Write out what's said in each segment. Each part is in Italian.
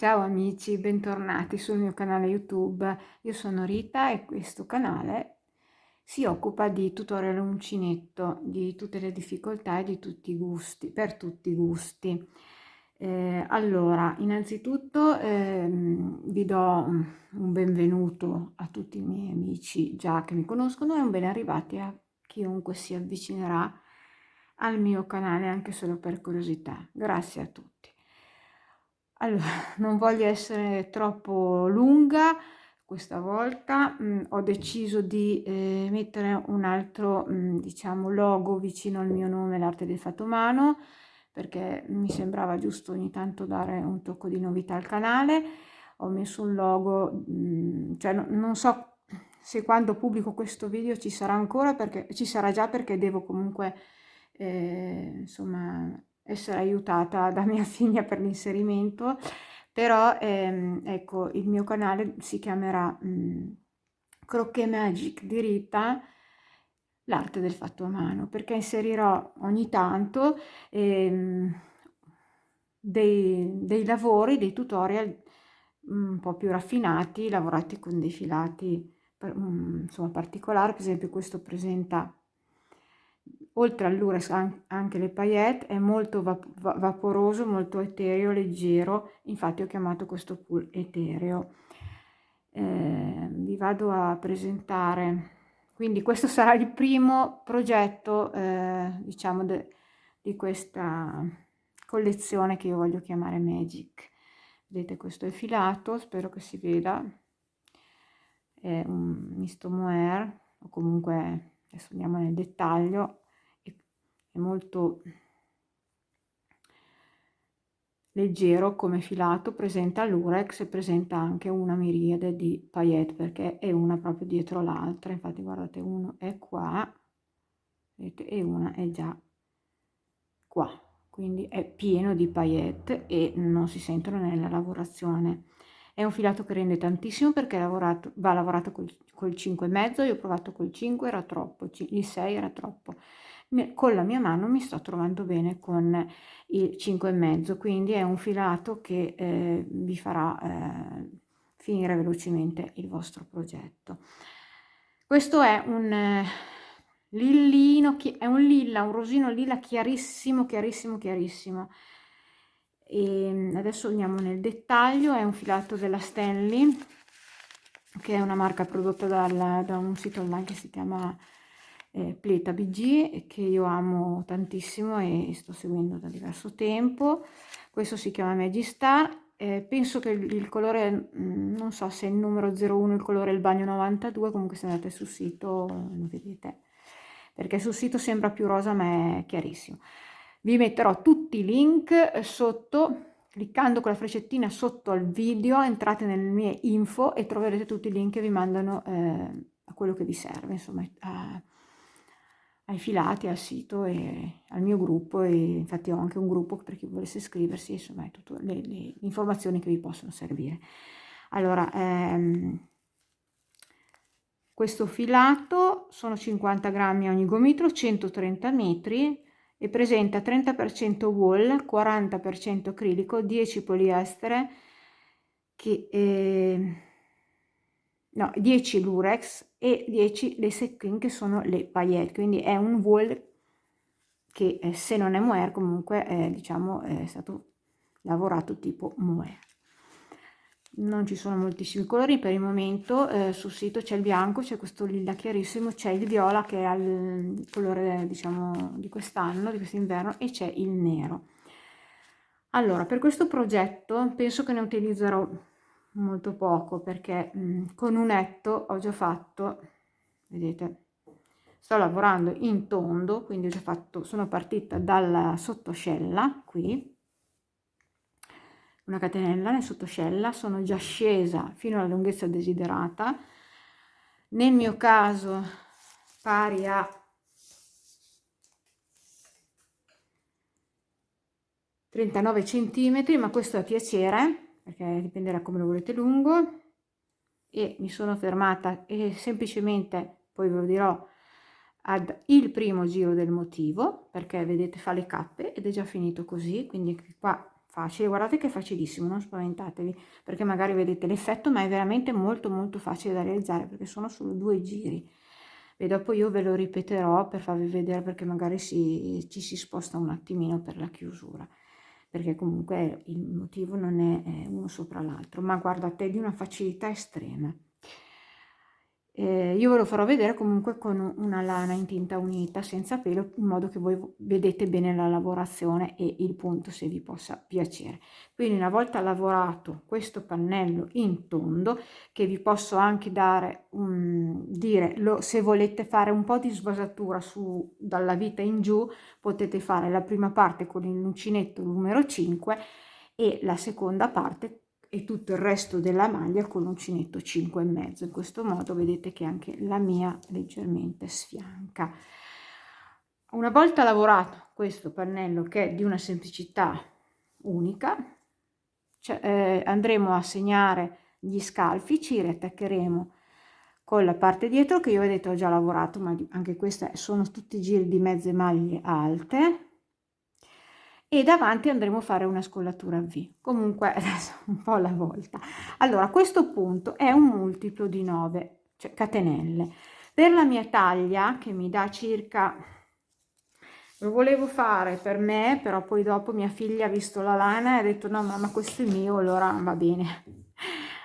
Ciao amici, bentornati sul mio canale YouTube. Io sono Rita e questo canale si occupa di tutorial uncinetto, di tutte le difficoltà e di tutti i gusti, per tutti i gusti. Allora, innanzitutto vi do un benvenuto a tutti i miei amici già che mi conoscono e un ben arrivati a chiunque si avvicinerà al mio canale anche solo per curiosità. Grazie a tutti. Allora, non voglio essere troppo lunga questa volta, ho deciso di mettere un altro, diciamo, logo vicino al mio nome, l'arte del fatto umano, perché mi sembrava giusto ogni tanto dare un tocco di novità al canale. Ho messo un logo, cioè non so se quando pubblico questo video ci sarà ancora, perché ci sarà già, perché devo comunque insomma essere aiutata da mia figlia per l'inserimento, però ecco, il mio canale si chiamerà Croquet Magic di Rita, l'arte del fatto a mano, perché inserirò ogni tanto dei lavori, dei tutorial un po' più raffinati, lavorati con dei filati insomma particolari. Per esempio questo presenta, oltre all'urex, anche le paillette, è molto vaporoso, molto etereo, leggero, infatti ho chiamato questo pull etereo. Vi vado a presentare, quindi questo sarà il primo progetto diciamo di questa collezione che io voglio chiamare Magic. Vedete, questo è filato, spero che si veda, è un misto mohair, o comunque adesso andiamo nel dettaglio, è molto leggero come filato, presenta l'urex e presenta anche una miriade di paillette, perché è una proprio dietro l'altra. Infatti guardate, uno è qua, vedete, e una è già qua, quindi è pieno di paillette e non si sentono nella lavorazione. È un filato che rende tantissimo perché va lavorato col 5,5. Io ho provato col 5, era troppo, il 6 era troppo. Con la mia mano mi sto trovando bene con il 5,5, quindi è un filato che vi farà finire velocemente il vostro progetto. Questo è un lillino, è un lilla, un rosino lilla chiarissimo, chiarissimo, chiarissimo. E adesso andiamo nel dettaglio. È un filato della Stanley, che è una marca prodotta da un sito online che si chiama Pleta BG, che io amo tantissimo e sto seguendo da diverso tempo. Questo si chiama Magistar. Penso che il colore, non so se è il numero 01, il colore è il bagno 92, comunque se andate sul sito lo vedete, perché sul sito sembra più rosa ma è chiarissimo. Vi metterò tutti i link sotto, cliccando con la freccettina sotto al video entrate nelle mie info e troverete tutti i link che vi mandano a quello che vi serve, insomma ai filati, al sito e al mio gruppo. E infatti ho anche un gruppo per chi volesse iscriversi, insomma tutte le informazioni che vi possono servire. Allora, questo filato sono 50 grammi ogni gomitolo, 130 metri, e presenta 30% wool, 40% acrilico, 10 poliestere, no, 10 lurex e 10 le sequin, che sono le paillette. Quindi è un wool che se non è mohair comunque diciamo è stato lavorato tipo mohair. Non ci sono moltissimi colori per il momento, sul sito c'è il bianco, c'è questo lilla chiarissimo, c'è il viola che è il colore diciamo di quest'anno, di quest'inverno, e c'è il nero. Allora, per questo progetto penso che ne utilizzerò molto poco, perché con unetto ho già fatto, vedete, sto lavorando in tondo, quindi ho già fatto, sono partita dalla sottoscella qui, una catenella nel sottoscella, sono già scesa fino alla lunghezza desiderata, nel mio caso pari a 39 centimetri, ma questo è a piacere perché dipenderà come lo volete lungo. E mi sono fermata e semplicemente, poi ve lo dirò, ad il primo giro del motivo, perché vedete fa le cappe ed è già finito così, quindi qua facile, guardate che è facilissimo, non spaventatevi, perché magari vedete l'effetto, ma è veramente molto molto facile da realizzare, perché sono solo 2 giri. E dopo io ve lo ripeterò per farvi vedere, perché magari ci si sposta un attimino per la chiusura, perché comunque il motivo non è uno sopra l'altro, ma guardate, è di una facilità estrema. Io ve lo farò vedere comunque con una lana in tinta unita senza pelo, in modo che voi vedete bene la lavorazione e il punto, se vi possa piacere. Quindi una volta lavorato questo pannello in tondo, che vi posso anche dare se volete fare un po' di svasatura su dalla vita in giù, potete fare la prima parte con l'uncinetto numero 5 e la seconda parte e tutto il resto della maglia con l'uncinetto 5,5. In questo modo vedete che anche la mia leggermente sfianca. Una volta lavorato questo pannello, che è di una semplicità unica, andremo a segnare gli scalfi, ci riattaccheremo con la parte dietro, che io vedete ho già lavorato, ma anche queste sono tutti giri di mezze maglie alte, e davanti andremo a fare una scollatura a V. Comunque adesso un po' alla volta. Allora, questo punto è un multiplo di 9, cioè catenelle. Per la mia taglia, che mi dà circa, lo volevo fare per me, però poi dopo mia figlia ha visto la lana e ha detto no mamma, questo è mio, allora va bene,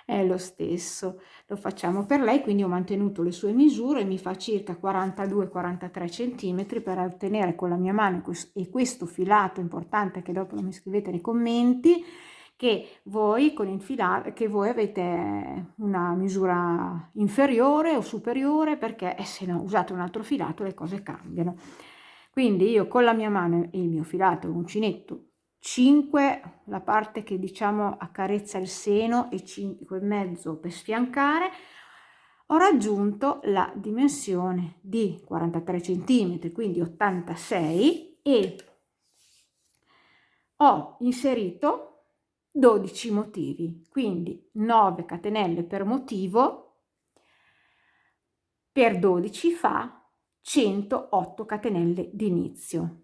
è lo stesso, lo facciamo per lei. Quindi ho mantenuto le sue misure, mi fa circa 42-43 centimetri, per ottenere con la mia mano e questo filato importante, che dopo mi scrivete nei commenti, che voi con il filato, che voi avete una misura inferiore o superiore, perché se no usate un altro filato le cose cambiano. Quindi io con la mia mano e il mio filato uncinetto 5, la parte che diciamo accarezza il seno, e 5,5 per sfiancare, ho raggiunto la dimensione di 43 cm, quindi 86, e ho inserito 12 motivi, quindi 9 catenelle per motivo per 12 fa 108 catenelle di inizio.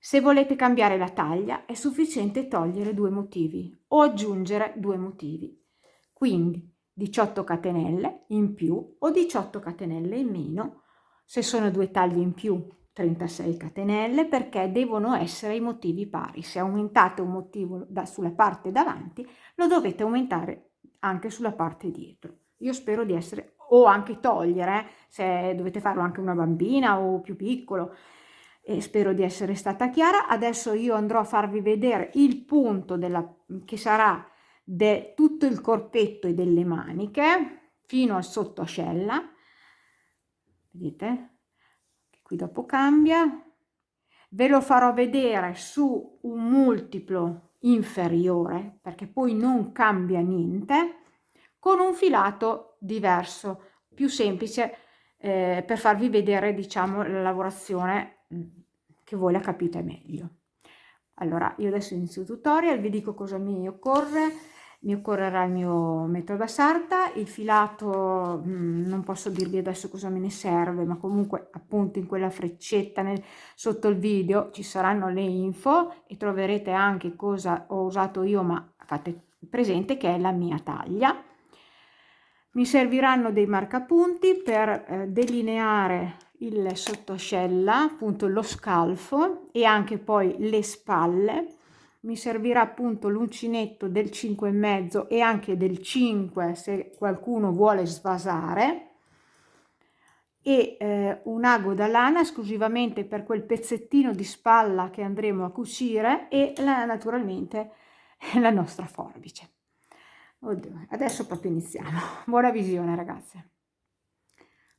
Se volete cambiare la taglia è sufficiente togliere 2 motivi o aggiungere 2 motivi, quindi 18 catenelle in più o 18 catenelle in meno. Se sono 2 taglie in più, 36 catenelle, perché devono essere i motivi pari. Se aumentate un motivo sulla parte davanti, lo dovete aumentare anche sulla parte dietro. Io spero di essere, o anche togliere, se dovete farlo anche una bambina o più piccolo, e spero di essere stata chiara. Adesso io andrò a farvi vedere il punto che sarà tutto il corpetto e delle maniche fino al sottoascella. Vedete che qui dopo cambia. Ve lo farò vedere su un multiplo inferiore, perché poi non cambia niente, con un filato diverso, più semplice, per farvi vedere, diciamo, la lavorazione, che voi la capite meglio. Allora, io adesso inizio il tutorial, vi dico cosa mi occorre. Mi occorrerà il mio metodo da sarta, il filato, non posso dirvi adesso cosa me ne serve, ma comunque appunto in quella freccetta sotto il video ci saranno le info, e troverete anche cosa ho usato io, ma fate presente che è la mia taglia. Mi serviranno dei marcapunti per delineare il sottoascella, appunto lo scalfo, e anche poi le spalle. Mi servirà appunto l'uncinetto del 5,5 e anche del 5 se qualcuno vuole svasare, e un ago da lana esclusivamente per quel pezzettino di spalla che andremo a cucire, e naturalmente la nostra forbice. Oddio, adesso proprio iniziamo. Buona visione, ragazze.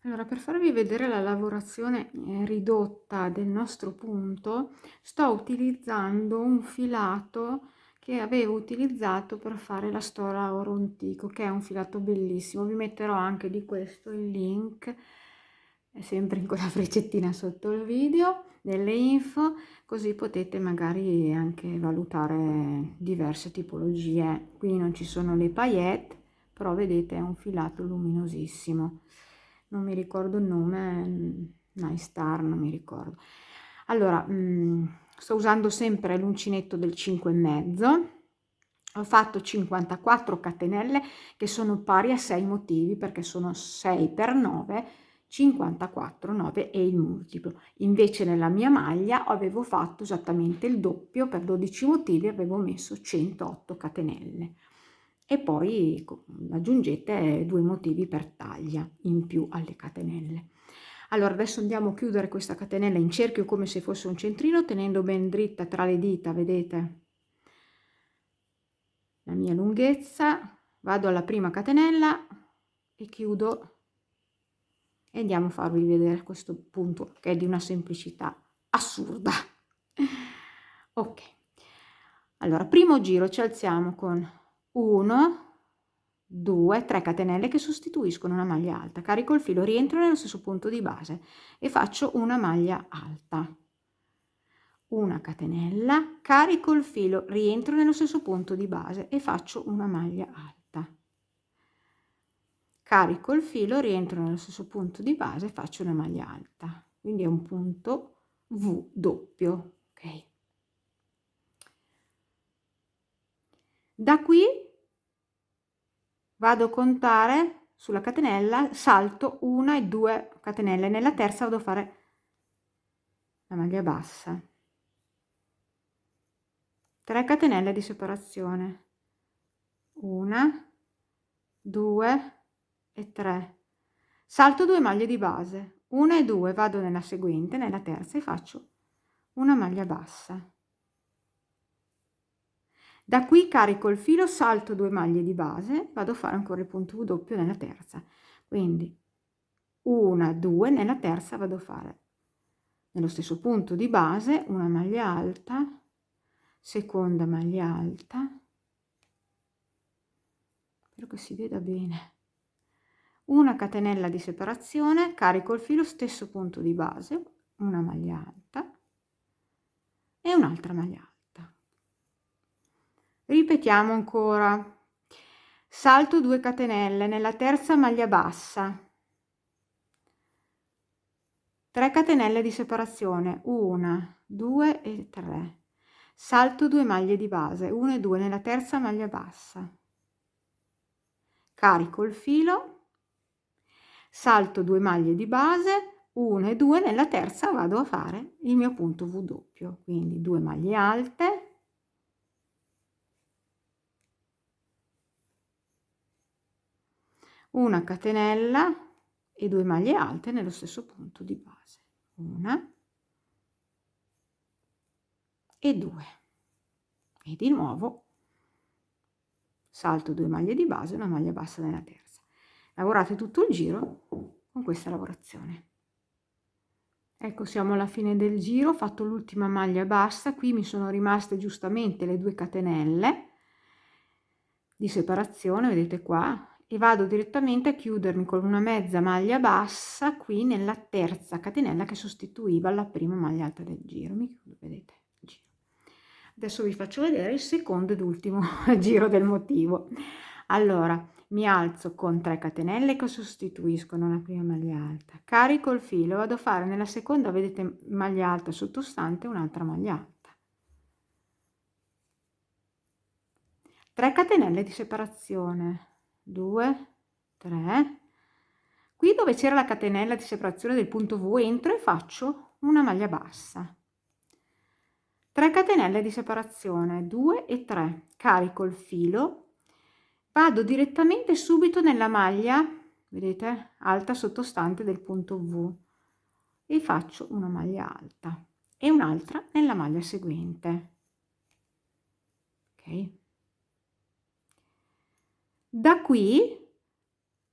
Allora, per farvi vedere la lavorazione ridotta del nostro punto, sto utilizzando un filato che avevo utilizzato per fare la stola oro antico, che è un filato bellissimo. Vi metterò anche di questo il link, sempre in quella freccettina sotto il video, delle info, così potete magari anche valutare diverse tipologie. Qui non ci sono le paillette, però vedete è un filato luminosissimo. Non mi ricordo il nome, Nice Star, non mi ricordo. Allora, sto usando sempre l'uncinetto del 5,5, ho fatto 54 catenelle che sono pari a 6 motivi, perché sono 6 per 9, 54, 9 è il multiplo. Invece nella mia maglia avevo fatto esattamente il doppio, per 12 motivi avevo messo 108 catenelle. E poi aggiungete 2 motivi per taglia in più alle catenelle. Allora adesso andiamo a chiudere questa catenella in cerchio come se fosse un centrino, tenendo ben dritta tra le dita, vedete la mia lunghezza, vado alla prima catenella e chiudo, e andiamo a farvi vedere questo punto che è di una semplicità assurda. Ok, allora primo giro ci alziamo con 1, 2, 3 catenelle che sostituiscono una maglia alta, carico il filo, rientro nello stesso punto di base e faccio una maglia alta, una catenella, carico il filo, rientro nello stesso punto di base e faccio una maglia alta, carico il filo, rientro nello stesso punto di base e faccio una maglia alta, quindi è un punto V doppio. Ok, da qui vado a contare sulla catenella, salto una e 2 catenelle, nella terza vado a fare la maglia bassa, 3 catenelle di separazione, 1, 2 e 3, salto 2 maglie di base, 1 e 2, vado nella seguente, nella terza, e faccio una maglia bassa. Da qui carico il filo, salto 2 maglie di base, vado a fare ancora il punto V doppio nella terza, quindi 1, 2, nella terza vado a fare nello stesso punto di base una maglia alta, seconda maglia alta, spero che si veda bene, una catenella di separazione, carico il filo, stesso punto di base, una maglia alta e un'altra maglia alta. Ripetiamo ancora, salto 2 catenelle nella terza maglia bassa, 3 catenelle di separazione, 1, 2 e 3, salto 2 maglie di base, 1 e 2 nella terza maglia bassa, carico il filo, salto 2 maglie di base, 1 e 2 nella terza vado a fare il mio punto V doppio, quindi 2 maglie alte, una catenella e 2 maglie alte nello stesso punto di base, 1 e 2, e di nuovo salto 2 maglie di base, una maglia bassa nella terza. Lavorate tutto il giro con questa lavorazione. Ecco, siamo alla fine del giro, ho fatto l'ultima maglia bassa, qui mi sono rimaste giustamente le 2 catenelle di separazione, vedete qua, e vado direttamente a chiudermi con una mezza maglia bassa qui nella terza catenella che sostituiva la prima maglia alta del giro. Mi chiudo, vedete, il giro. Adesso vi faccio vedere il secondo ed ultimo giro del motivo. Allora, mi alzo con 3 catenelle che sostituiscono la prima maglia alta, carico il filo, vado a fare nella seconda, vedete, maglia alta sottostante un'altra maglia alta, 3 catenelle di separazione, 2, 3, qui dove c'era la catenella di separazione del punto V entro e faccio una maglia bassa, 3 catenelle di separazione, 2 e 3, carico il filo, vado direttamente subito nella maglia, vedete, alta sottostante del punto V e faccio una maglia alta e un'altra nella maglia seguente. Ok, da qui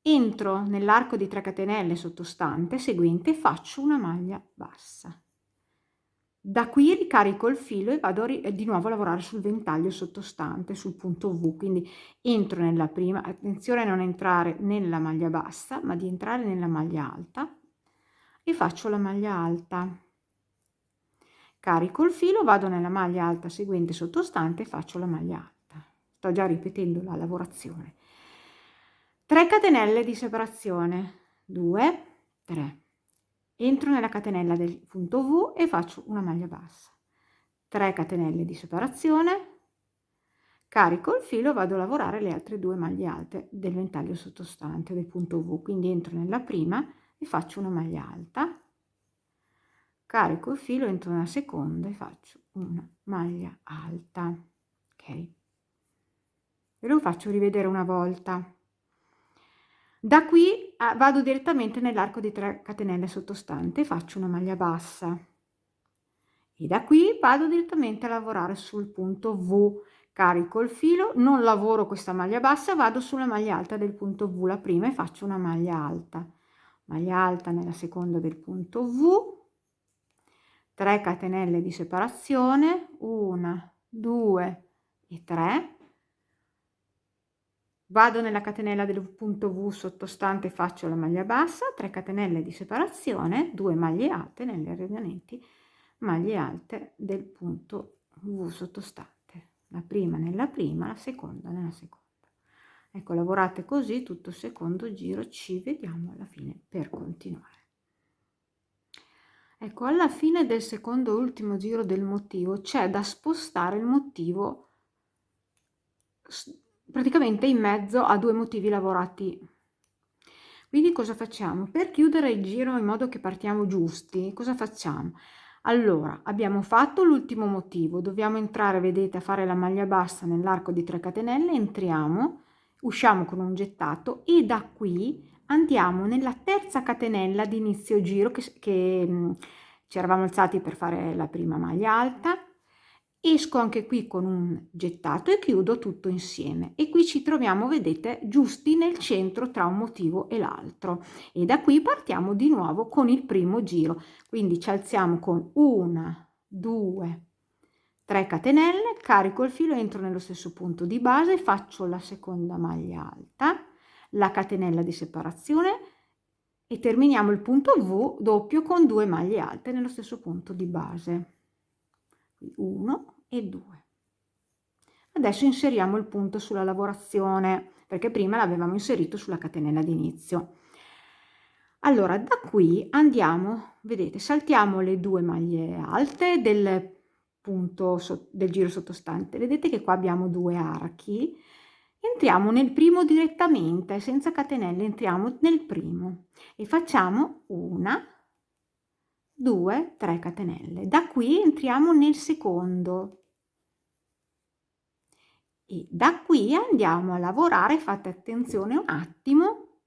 entro nell'arco di 3 catenelle sottostante seguente e faccio una maglia bassa. Da qui ricarico il filo e vado di nuovo a lavorare sul ventaglio sottostante, sul punto V, quindi entro nella prima, attenzione a non entrare nella maglia bassa, ma di entrare nella maglia alta e faccio la maglia alta. Carico il filo, vado nella maglia alta seguente sottostante e faccio la maglia alta. Sto già ripetendo la lavorazione. 3 catenelle di separazione, 2, 3. Entro nella catenella del punto V e faccio una maglia bassa, 3 catenelle di separazione, carico il filo, vado a lavorare le altre 2 maglie alte del ventaglio sottostante del punto V, quindi entro nella prima e faccio una maglia alta, carico il filo, entro nella seconda e faccio una maglia alta. Ok, ve lo faccio rivedere una volta. Da qui vado direttamente nell'arco di 3 catenelle sottostante, faccio una maglia bassa e da qui vado direttamente a lavorare sul punto V, carico il filo, non lavoro questa maglia bassa, vado sulla maglia alta del punto V, la prima, e faccio una maglia alta nella seconda del punto V, 3 catenelle di separazione, 1, 2 e 3, vado nella catenella del punto V sottostante, faccio la maglia bassa, 3 catenelle di separazione, 2 maglie alte negli rimanenti maglie alte del punto V sottostante, la prima nella prima, la seconda nella seconda. Ecco, lavorate così tutto il secondo giro, ci vediamo alla fine per continuare. Ecco, alla fine del secondo e ultimo giro del motivo c'è da spostare il motivo praticamente in mezzo a 2 motivi lavorati. Quindi cosa facciamo? Per chiudere il giro in modo che partiamo giusti, cosa facciamo? Allora, abbiamo fatto l'ultimo motivo, dobbiamo entrare, vedete, a fare la maglia bassa nell'arco di 3 catenelle, entriamo, usciamo con un gettato e da qui andiamo nella terza catenella di inizio giro che ci eravamo alzati per fare la prima maglia alta, esco anche qui con un gettato e chiudo tutto insieme e qui ci troviamo, vedete, giusti nel centro tra un motivo e l'altro e da qui partiamo di nuovo con il primo giro, quindi ci alziamo con 1, 2, 3 catenelle, carico il filo, entro nello stesso punto di base, faccio la seconda maglia alta, la catenella di separazione e terminiamo il punto V doppio con 2 maglie alte nello stesso punto di base. 1 e 2. Adesso inseriamo il punto sulla lavorazione perché prima l'avevamo inserito sulla catenella d'inizio. Allora da qui andiamo, vedete, saltiamo le 2 maglie alte del punto del giro sottostante, vedete che qua abbiamo 2 archi, entriamo nel primo direttamente senza catenelle, entriamo nel primo e facciamo 1, 2, 3 catenelle. Da qui entriamo nel secondo e da qui andiamo a lavorare, fate attenzione un attimo,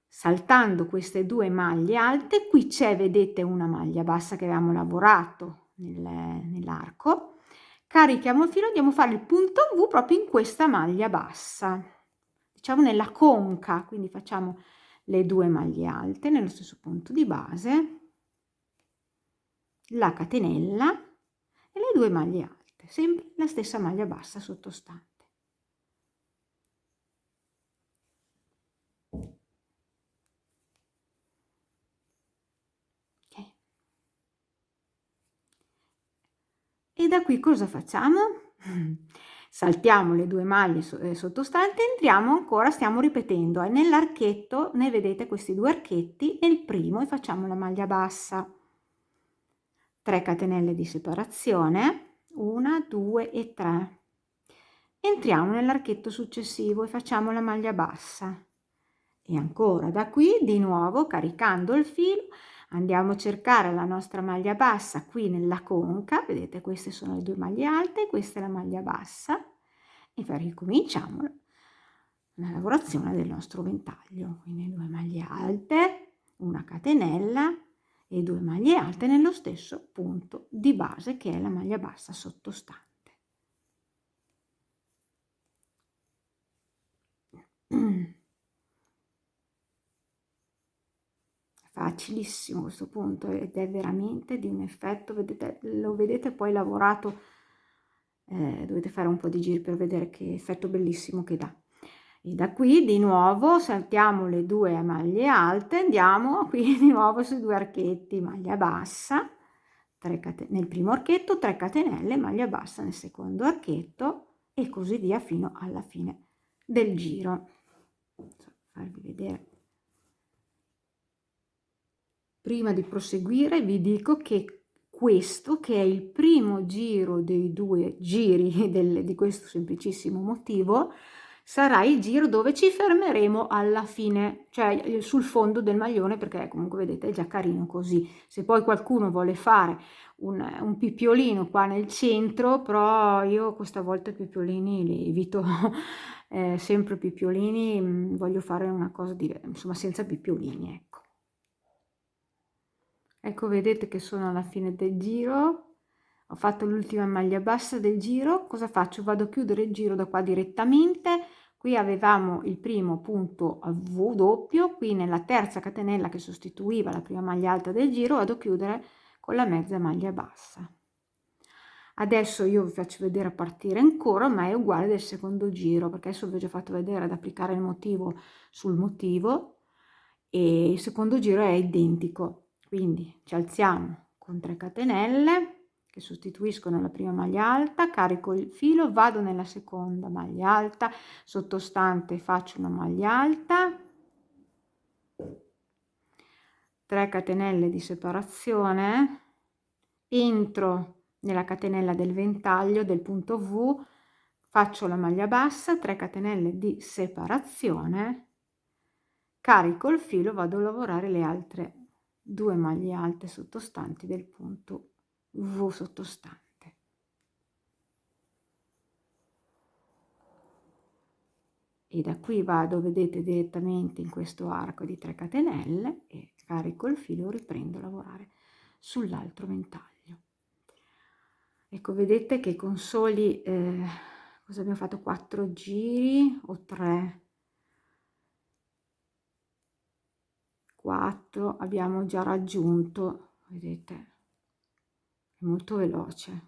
saltando queste 2 maglie alte, qui c'è, vedete, una maglia bassa che avevamo lavorato nell'arco, carichiamo il filo, andiamo a fare il punto V proprio in questa maglia bassa, diciamo nella conca, quindi facciamo le 2 maglie alte nello stesso punto di base, la catenella e le 2 maglie alte, sempre la stessa maglia bassa sottostante. Okay. E da qui cosa facciamo? Saltiamo le 2 maglie sottostanti, entriamo ancora, stiamo ripetendo, nell'archetto, ne vedete questi 2 archetti, nel primo e facciamo la maglia bassa. 3 catenelle di separazione, 1, 2 e 3. Entriamo nell'archetto successivo e facciamo la maglia bassa. E ancora da qui, di nuovo, caricando il filo, andiamo a cercare la nostra maglia bassa qui nella conca, vedete queste sono le 2 maglie alte, questa è la maglia bassa e poi ricominciamo la lavorazione del nostro ventaglio, quindi 2 maglie alte, una catenella e 2 maglie alte nello stesso punto di base che è la maglia bassa sottostante. Facilissimo questo punto ed è veramente di un effetto, vedete, lo vedete poi lavorato, dovete fare un po' di giri per vedere che effetto bellissimo che dà. E da qui di nuovo saltiamo le 2 maglie alte, andiamo qui di nuovo sui 2 archetti, maglia bassa, 3 nel primo archetto, 3 catenelle, maglia bassa nel secondo archetto e così via fino alla fine del giro. Farvi vedere. Prima di proseguire vi dico che questo, che è il primo giro dei 2 giri di questo semplicissimo motivo, sarà il giro dove ci fermeremo alla fine, cioè sul fondo del maglione, perché comunque vedete è già carino così. Se poi qualcuno vuole fare un pippiolino qua nel centro, però io questa volta i pippiolini li evito, sempre pippiolini, voglio fare una cosa insomma senza pippiolini, ecco. Ecco, vedete che sono alla fine del giro, ho fatto l'ultima maglia bassa del giro. Cosa faccio? Vado a chiudere il giro da qua direttamente. Qui avevamo il primo punto a V doppio, qui nella terza catenella che sostituiva la prima maglia alta del giro vado a chiudere con la mezza maglia bassa. Adesso io vi faccio vedere a partire ancora, ma è uguale del secondo giro, perché adesso vi ho già fatto vedere ad applicare il motivo sul motivo e il secondo giro è identico. Quindi ci alziamo con 3 catenelle che sostituiscono la prima maglia alta, carico il filo, vado nella seconda maglia alta, sottostante faccio una maglia alta, 3 catenelle di separazione, entro nella catenella del ventaglio del punto V, faccio la maglia bassa, 3 catenelle di separazione, carico il filo, vado a lavorare le altre 2 maglie alte sottostanti del punto V sottostante. E da qui vado, vedete, direttamente in questo arco di 3 catenelle e carico il filo, riprendo a lavorare sull'altro ventaglio. Ecco, vedete che con soli cosa abbiamo fatto, 4 giri o 3? 4 abbiamo già raggiunto, vedete, è molto veloce,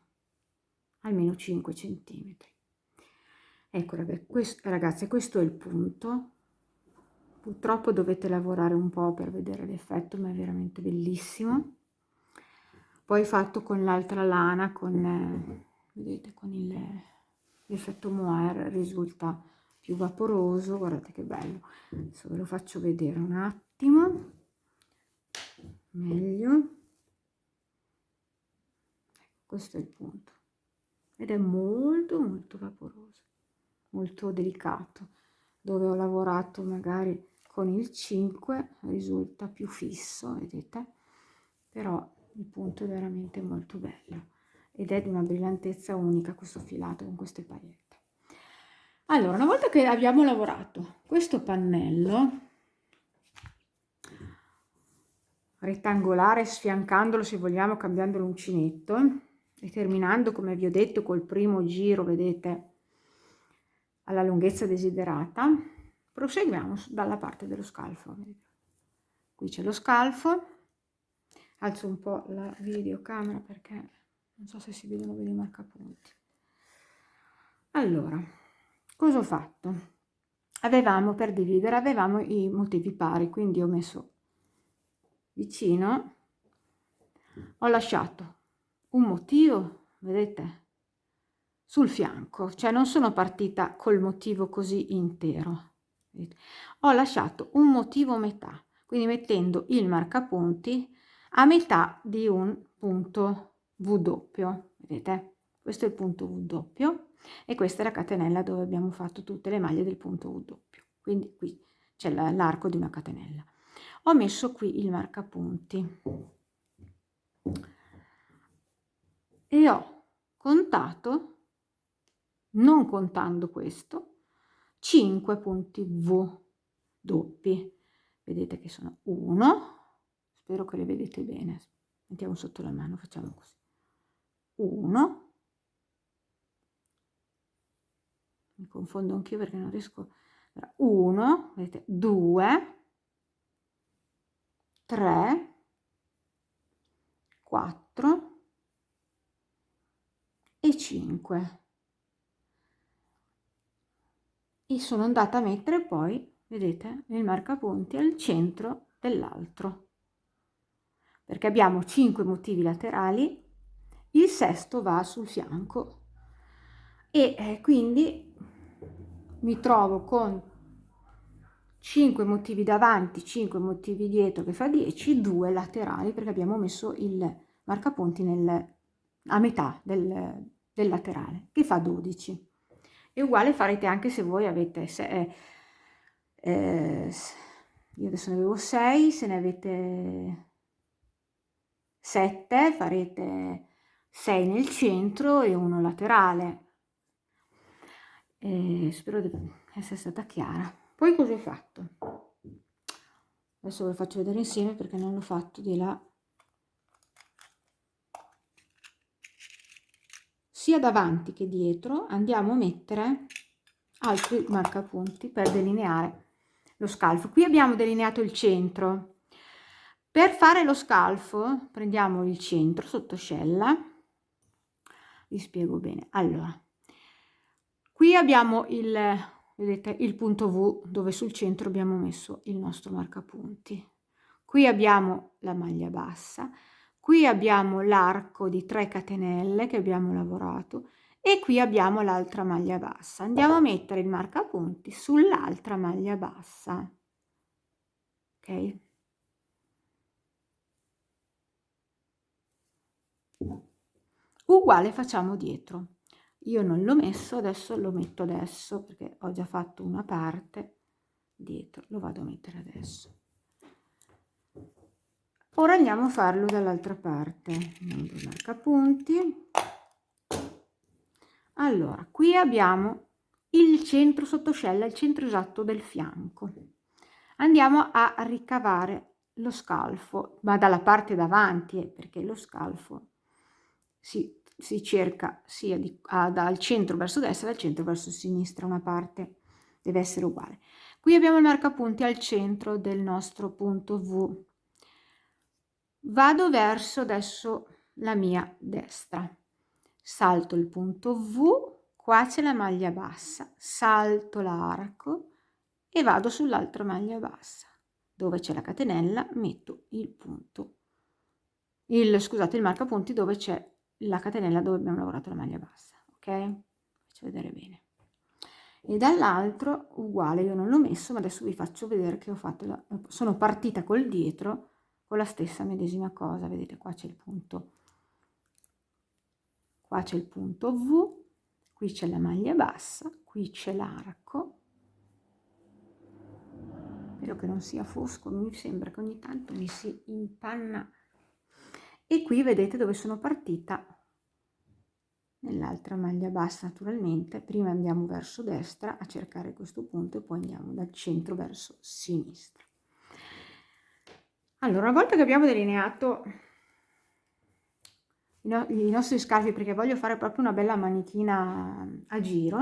almeno 5 centimetri. Ecco ragazzi, questo è il punto. Purtroppo dovete lavorare un po' per vedere l'effetto, ma è veramente bellissimo. Poi fatto con l'altra lana, vedete, con l'effetto mohair risulta più vaporoso. Guardate che bello. Adesso ve lo faccio vedere un attimo meglio. Questo è il punto ed è molto molto vaporoso, molto delicato. Dove ho lavorato magari con il 5 risulta più fisso, vedete, però il punto è veramente molto bello ed è di una brillantezza unica questo filato con queste paillette. Allora, una volta che abbiamo lavorato questo pannello rettangolare, sfiancandolo se vogliamo, cambiando l'uncinetto e terminando, come vi ho detto, col primo giro, vedete, alla lunghezza desiderata, proseguiamo dalla parte dello scalfo. Qui c'è lo scalfo, alzo un po' la videocamera perché non so se si vedono bene i marcapunti. Allora, cosa ho fatto? Per dividere avevamo i motivi pari, quindi ho messo vicino, ho lasciato un motivo, vedete, sul fianco, cioè non sono partita col motivo così intero, vedete? Ho lasciato un motivo a metà, quindi mettendo il marcapunti a metà di un punto V doppio, vedete? Questo è il punto V doppio e questa è la catenella dove abbiamo fatto tutte le maglie del punto V doppio, quindi qui c'è l'arco di una catenella. Ho messo qui il marcapunti e ho contato, non contando questo, 5 punti V doppi. Vedete che sono 1, spero che le vedete bene, mettiamo sotto la mano, facciamo così, 1, mi confondo anch'io perché non riesco, 1, vedete, 2, 3, 4 e 5 e sono andata a mettere poi, vedete, il marcapunti al centro dell'altro, perché abbiamo 5 motivi laterali, il sesto va sul fianco e quindi mi trovo con 5 motivi davanti, 5 motivi dietro che fa 10, 2 laterali perché abbiamo messo il marcapunti a metà del laterale, che fa 12. E uguale farete anche se voi avete, io adesso ne avevo 6, se ne avete 7 farete 6 nel centro e uno laterale. Spero di essere stata chiara. Poi cosa ho fatto? Adesso ve lo faccio vedere insieme perché non l'ho fatto di là. Sia davanti che dietro andiamo a mettere altri marcapunti per delineare lo scalfo. Qui abbiamo delineato il centro. Per fare lo scalfo prendiamo il centro sottoscella, vi spiego bene. Allora, qui abbiamo vedete, il punto V dove sul centro abbiamo messo il nostro marcapunti. Qui abbiamo la maglia bassa, qui abbiamo l'arco di 3 catenelle che abbiamo lavorato e qui abbiamo l'altra maglia bassa. Andiamo a mettere il marcapunti sull'altra maglia bassa. Ok? Uguale facciamo dietro. Io non l'ho messo, adesso lo metto adesso perché ho già fatto una parte dietro, lo vado a mettere adesso. Ora andiamo a farlo dall'altra parte. Andiamo a marcapunti. Allora, qui abbiamo il centro sottoscella, il centro esatto del fianco. Andiamo a ricavare lo scalfo, ma dalla parte davanti, perché lo scalfo si cerca sia dal centro verso destra e dal centro verso sinistra, una parte deve essere uguale. Qui abbiamo il marcapunti al centro del nostro punto V. Vado verso adesso la mia destra, salto il punto V, qua c'è la maglia bassa, salto l'arco e vado sull'altra maglia bassa, dove c'è la catenella metto il punto, scusate, il marcapunti dove c'è la catenella dove abbiamo lavorato la maglia bassa, ok? Faccio vedere bene. E dall'altro uguale, io non l'ho messo, ma adesso vi faccio vedere che ho fatto, sono partita col dietro con la stessa medesima cosa, vedete qua c'è il punto V, qui c'è la maglia bassa, qui c'è l'arco, spero che non sia fosco, mi sembra che ogni tanto mi si impanna, e qui vedete dove sono partita nell'altra maglia bassa. Naturalmente prima andiamo verso destra a cercare questo punto e poi andiamo dal centro verso sinistra. Allora, una volta che abbiamo delineato i nostri scarpi, perché voglio fare proprio una bella manichina a giro,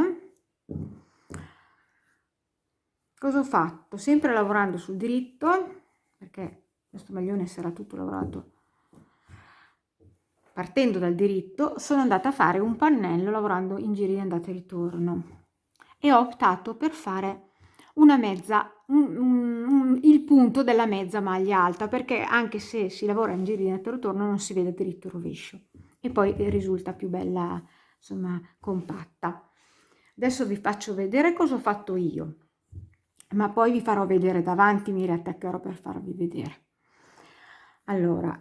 cosa ho fatto? Sempre lavorando sul diritto, perché questo maglione sarà tutto lavorato partendo dal diritto, sono andata a fare un pannello lavorando in giri di andata e ritorno e ho optato per fare una mezza, il punto della mezza maglia alta, perché anche se si lavora in giri di andata e ritorno non si vede diritto e rovescio e poi risulta più bella, insomma, compatta. Adesso vi faccio vedere cosa ho fatto io, ma poi vi farò vedere davanti, mi riattaccherò per farvi vedere. Allora,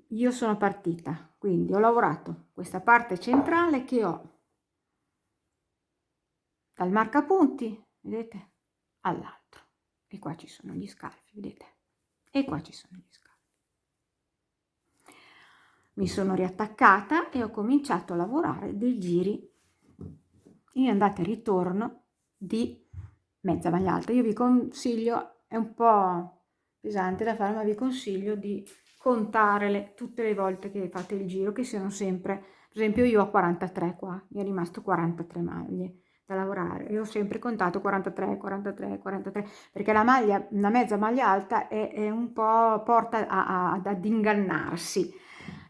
io sono partita, quindi ho lavorato questa parte centrale che ho dal marcapunti, vedete, all'altro, e qua ci sono gli scalfi, vedete, e qua ci sono gli scalfi. Mi sono riattaccata e ho cominciato a lavorare dei giri in andata e ritorno di mezza maglia alta. Io vi consiglio, è un po' pesante da fare, ma vi consiglio di contarle tutte le volte che fate il giro, che siano sempre, per esempio io ho 43 qua, mi è rimasto 43 maglie da lavorare e ho sempre contato 43, 43, 43, perché la maglia, una mezza maglia alta è un po' porta ad ingannarsi.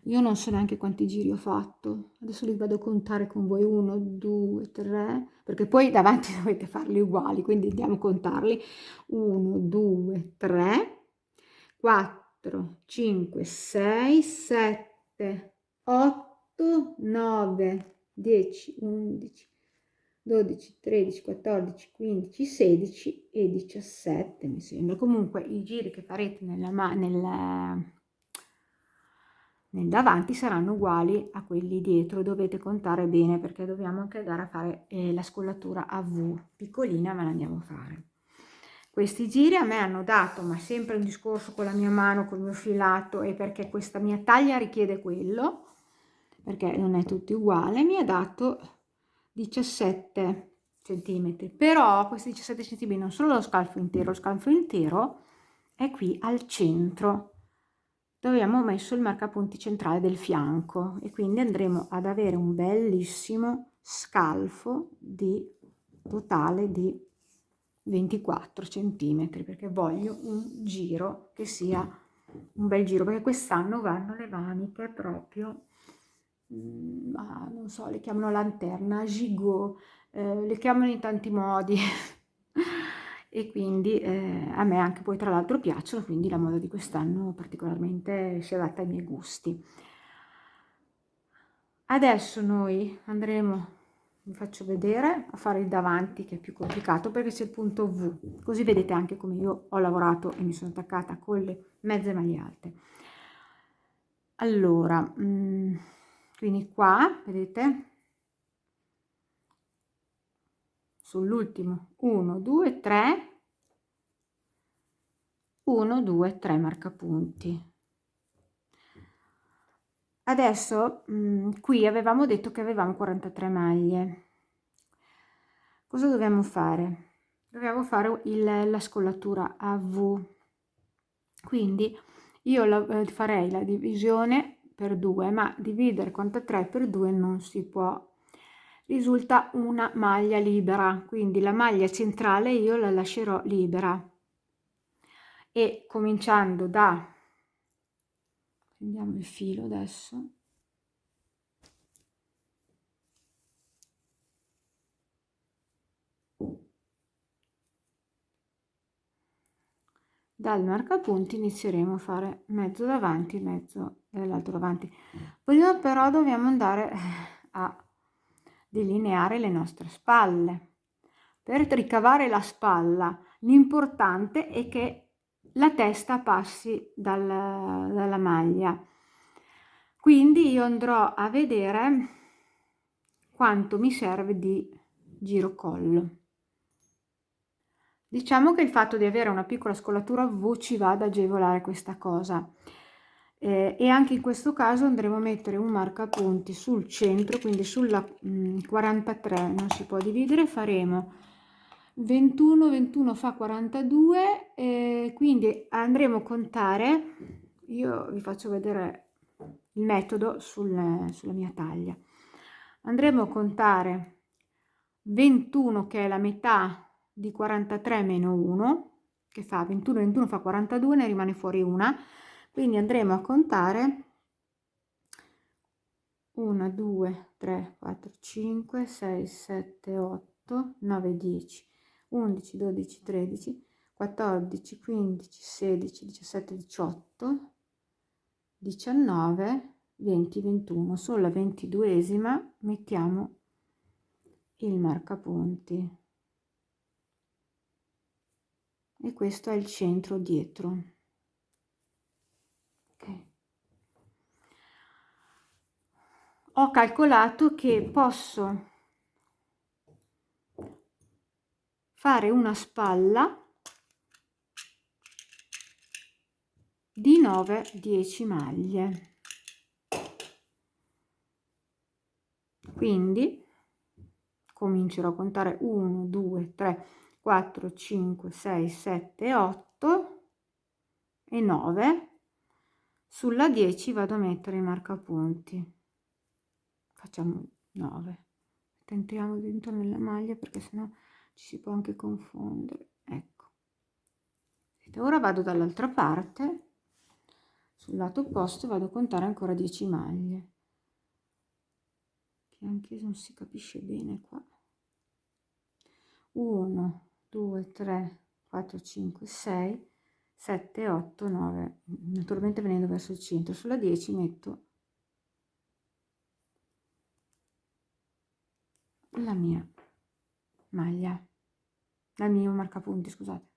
Io non so neanche quanti giri ho fatto, adesso li vado a contare con voi, 1, 2, 3, perché poi davanti dovete farli uguali, quindi andiamo a contarli, 1, 2, 3, 4, 5, 6, 7, 8, 9, 10, 11, 12, 13, 14, 15, 16 e 17 mi sembra. Comunque i giri che farete nel davanti saranno uguali a quelli dietro, dovete contare bene perché dobbiamo anche andare a fare la scollatura a V, piccolina ma la andiamo a fare. Questi giri a me hanno dato, ma sempre un discorso con la mia mano, col mio filato, e perché questa mia taglia richiede quello, perché non è tutto uguale, mi ha dato 17 centimetri, però questi 17 centimetri non sono lo scalfo intero è qui al centro dove abbiamo messo il marcapunti centrale del fianco, e quindi andremo ad avere un bellissimo scalfo di totale di 24 centimetri, perché voglio un giro che sia un bel giro, perché quest'anno vanno le maniche proprio non so, le chiamano lanterna, gigot, le chiamano in tanti modi e quindi a me anche poi tra l'altro piacciono, quindi la moda di quest'anno particolarmente si adatta ai miei gusti. Adesso noi andremo, vi faccio vedere, a fare il davanti, che è più complicato perché c'è il punto V, così vedete anche come io ho lavorato e mi sono attaccata con le mezze maglie alte. Allora, quindi qua vedete sull'ultimo 1 2 3 1 2 3 marcapunti. Adesso qui avevamo detto che avevamo 43 maglie. Cosa dobbiamo fare? Dobbiamo fare la scollatura a V, quindi io farei la divisione per 2, ma dividere 43 per 2 non si può, risulta una maglia libera, quindi la maglia centrale io la lascerò libera, e cominciando da, prendiamo il filo adesso, dal marcapunti inizieremo a fare mezzo davanti, mezzo dall'altro davanti. Prima però dobbiamo andare a delineare le nostre spalle. Per ricavare la spalla l'importante è che la testa passi dalla maglia, quindi io andrò a vedere quanto mi serve di girocollo. Diciamo che il fatto di avere una piccola scollatura V ci va ad agevolare questa cosa, e anche in questo caso andremo a mettere un marcapunti sul centro, quindi sulla 43 non si può dividere, faremo 21 21 fa 42, quindi andremo a contare, io vi faccio vedere il metodo sulla mia taglia, andremo a contare 21 che è la metà di 43 meno 1, che fa 21, 21 fa 42, ne rimane fuori una, quindi andremo a contare 1, 2, 3, 4, 5, 6, 7, 8, 9, 10, 11, 12, 13, 14, 15, 16, 17, 18, 19, 20, 21. Sulla 22esima mettiamo il marcapunti. E questo è il centro dietro. Okay. Ho calcolato che posso fare una spalla di 9-10 maglie, quindi comincerò a contare 1 2 3 4 5 6 7 8 e 9. Sulla 10 vado a mettere i marcapunti, facciamo 9, entriamo dentro nella maglia perché sennò ci si può anche confondere. Ecco, ora vado dall'altra parte, sul lato opposto, vado a contare ancora 10 maglie, che anche non si capisce bene qua. 1 2 3 4 5 6 7 8 9, naturalmente venendo verso il centro. Sulla 10 metto la mia maglia, dal mio marcapunti, scusate.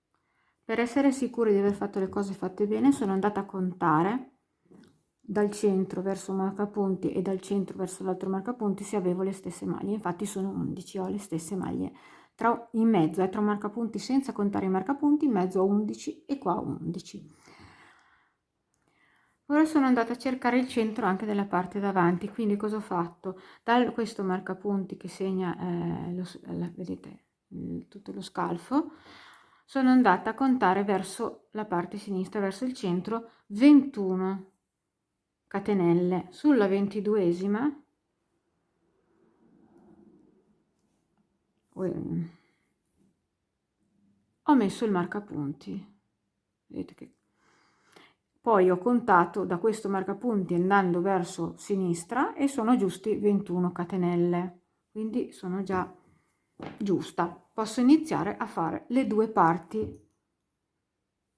Per essere sicuri di aver fatto le cose fatte bene sono andata a contare dal centro verso marcapunti e dal centro verso l'altro marcapunti se avevo le stesse maglie. Infatti sono 11, ho le stesse maglie in mezzo, tra marcapunti senza contare i marcapunti, in mezzo a 11 e qua 11. Ora sono andata a cercare il centro anche della parte davanti, quindi cosa ho fatto? Da questo marcapunti che segna, vedete, tutto lo scalfo, sono andata a contare verso la parte sinistra, verso il centro, 21 catenelle. Sulla 22esima ho messo il marcapunti, vedete che poi ho contato da questo marcapunti andando verso sinistra e sono giusti 21 catenelle, quindi sono già giusta. Posso iniziare a fare le due parti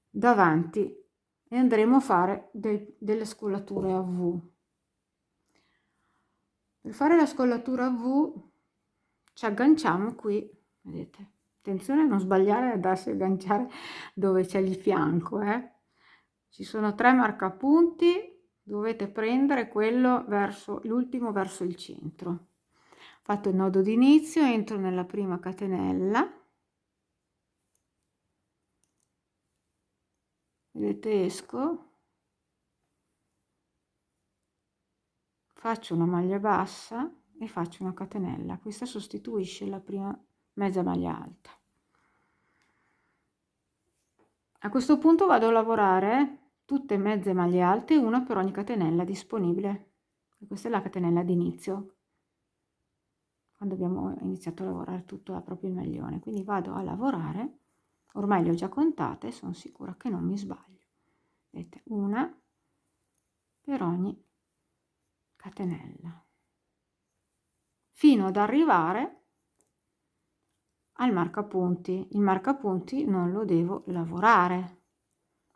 davanti e andremo a fare delle scollature a V. Per fare la scollatura a V ci agganciamo qui, vedete, attenzione a non sbagliare ad andarsi a agganciare dove c'è il fianco, Ci sono 3 marcapunti, dovete prendere quello verso l'ultimo, verso il centro. Fatto il nodo d'inizio, entro nella prima catenella, vedete, esco, faccio una maglia bassa e faccio una catenella. Questa sostituisce la prima mezza maglia alta. A questo punto vado a lavorare tutte mezze maglie alte, una per ogni catenella disponibile. E questa è la catenella d'inizio, quando abbiamo iniziato a lavorare tutto proprio il maglione. Quindi vado a lavorare, ormai le ho già contate, sono sicura che non mi sbaglio. Vedete, una per ogni catenella, fino ad arrivare al marcapunti. Il marcapunti non lo devo lavorare,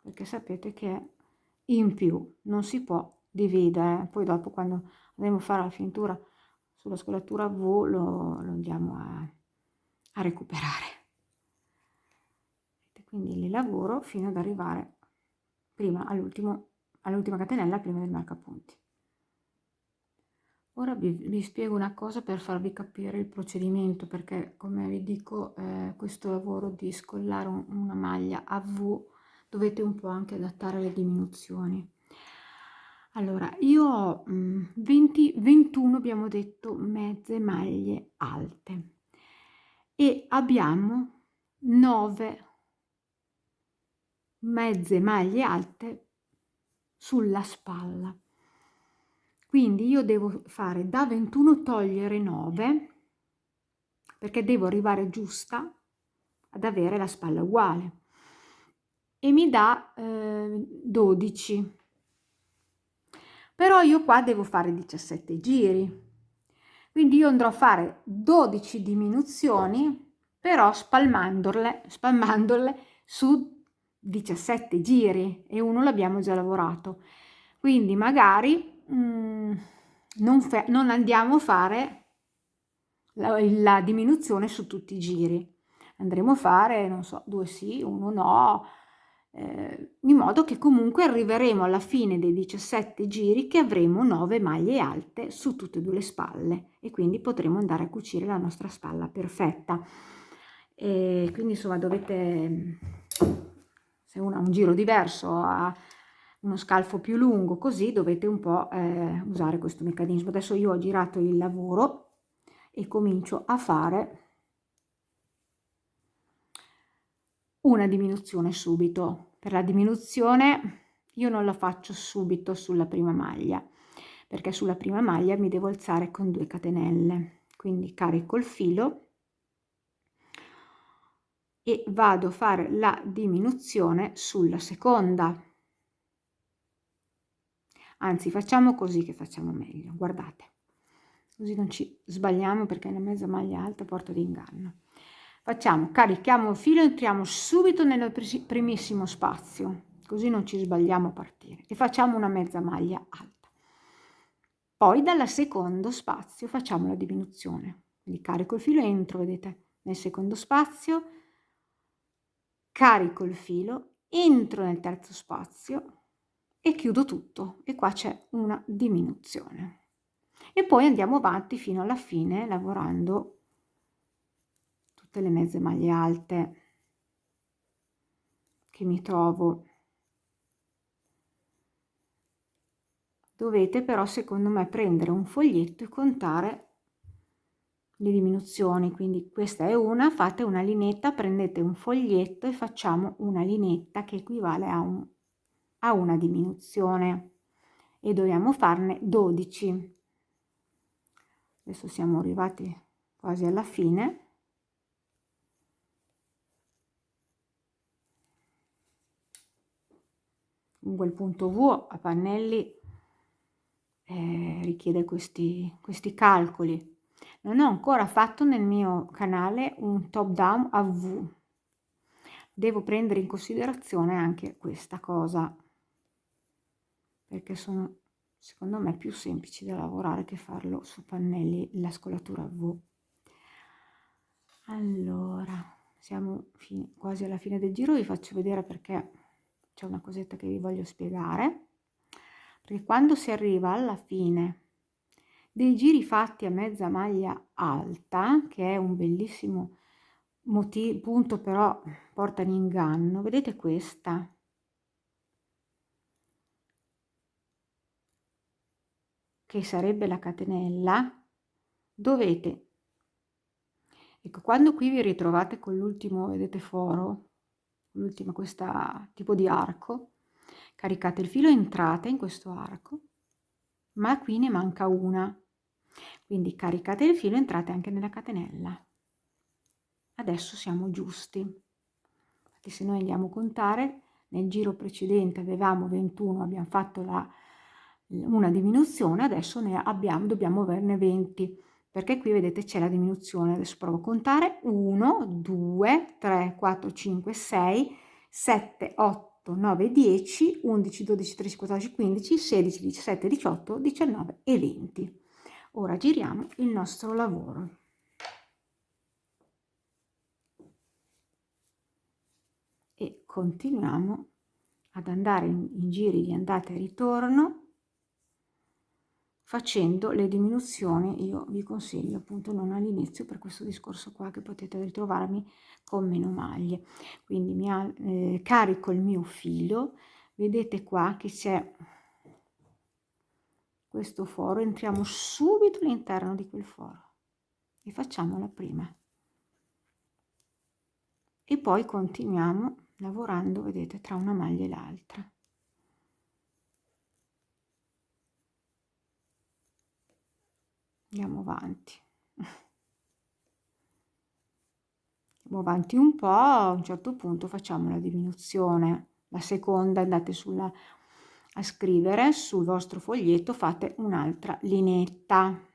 perché sapete che è in più, non si può dividere. Poi dopo, quando andremo a fare la finitura sulla scollatura V, lo andiamo a recuperare. Quindi li lavoro fino ad arrivare prima all'ultima catenella prima del marcapunti. Ora vi spiego una cosa per farvi capire il procedimento, perché come vi dico, questo lavoro di scollare una maglia a V dovete un po' anche adattare le diminuzioni. Allora, io ho 21, abbiamo detto, mezze maglie alte e abbiamo 9 mezze maglie alte sulla spalla. Quindi io devo fare da 21 togliere 9, perché devo arrivare giusta ad avere la spalla uguale, e mi dà 12. Però io qua devo fare 17 giri, quindi io andrò a fare 12 diminuzioni, però spalmandole su 17 giri, e uno l'abbiamo già lavorato. Quindi magari non andiamo a fare la diminuzione su tutti i giri, andremo a fare, non so, 2 sì, 1 no, in modo che comunque arriveremo alla fine dei 17 giri che avremo 9 maglie alte su tutte e due le spalle, e quindi potremo andare a cucire la nostra spalla perfetta. E quindi insomma dovete, se uno ha un giro diverso, ha uno scalfo più lungo, così dovete un po' usare questo meccanismo. Adesso io ho girato il lavoro e comincio a fare una diminuzione subito. Per la diminuzione io non la faccio subito sulla prima maglia, perché sulla prima maglia mi devo alzare con 2 catenelle, quindi carico il filo e vado a fare la diminuzione sulla seconda. Anzi, facciamo così che facciamo meglio, guardate, così non ci sbagliamo, perché la mezza maglia alta porta d'inganno. Carichiamo il filo, entriamo subito nel primissimo spazio, così non ci sbagliamo a partire, e facciamo una mezza maglia alta. Poi dal secondo spazio facciamo la diminuzione, quindi carico il filo, entro, vedete, nel secondo spazio, carico il filo, entro nel terzo spazio, e chiudo tutto, e qua c'è una diminuzione. E poi andiamo avanti fino alla fine lavorando tutte le mezze maglie alte che mi trovo. Dovete però, secondo me, prendere un foglietto e contare le diminuzioni. Quindi questa è una, fate una linetta, prendete un foglietto e facciamo una linetta che equivale a una diminuzione, e dobbiamo farne 12. Adesso siamo arrivati quasi alla fine. Comunque il punto V a pannelli richiede questi calcoli. Non ho ancora fatto nel mio canale un top down a V. Devo prendere in considerazione anche questa cosa, perché sono, secondo me, più semplici da lavorare che farlo su pannelli, la scolatura V. Allora, siamo quasi alla fine del giro, vi faccio vedere perché c'è una cosetta che vi voglio spiegare, perché quando si arriva alla fine dei giri fatti a mezza maglia alta, che è un bellissimo punto, però porta in inganno, vedete questa? Che sarebbe la catenella, dovete, ecco, quando qui vi ritrovate con l'ultimo, vedete, foro, l'ultima, questa tipo di arco, caricate il filo, entrate in questo arco, ma qui ne manca una, quindi caricate il filo, entrate anche nella catenella. Adesso siamo giusti. Infatti, se noi andiamo a contare, nel giro precedente avevamo 21, abbiamo fatto una diminuzione, adesso dobbiamo averne 20, perché qui vedete c'è la diminuzione. Adesso provo a contare: 1, 2, 3, 4, 5, 6, 7, 8, 9, 10, 11, 12, 13, 14, 15, 16, 17, 18, 19 e 20. Ora giriamo il nostro lavoro. E continuiamo ad andare in giri di andata e ritorno facendo le diminuzioni. Io vi consiglio appunto non all'inizio, per questo discorso qua, che potete ritrovarmi con meno maglie. Quindi carico il mio filo, vedete qua che c'è questo foro, entriamo subito all'interno di quel foro e facciamo la prima, e poi continuiamo lavorando, vedete, tra una maglia e l'altra. Andiamo avanti. Andiamo avanti un po', a un certo punto facciamo la diminuzione. La seconda, andate a scrivere sul vostro foglietto, fate un'altra linetta.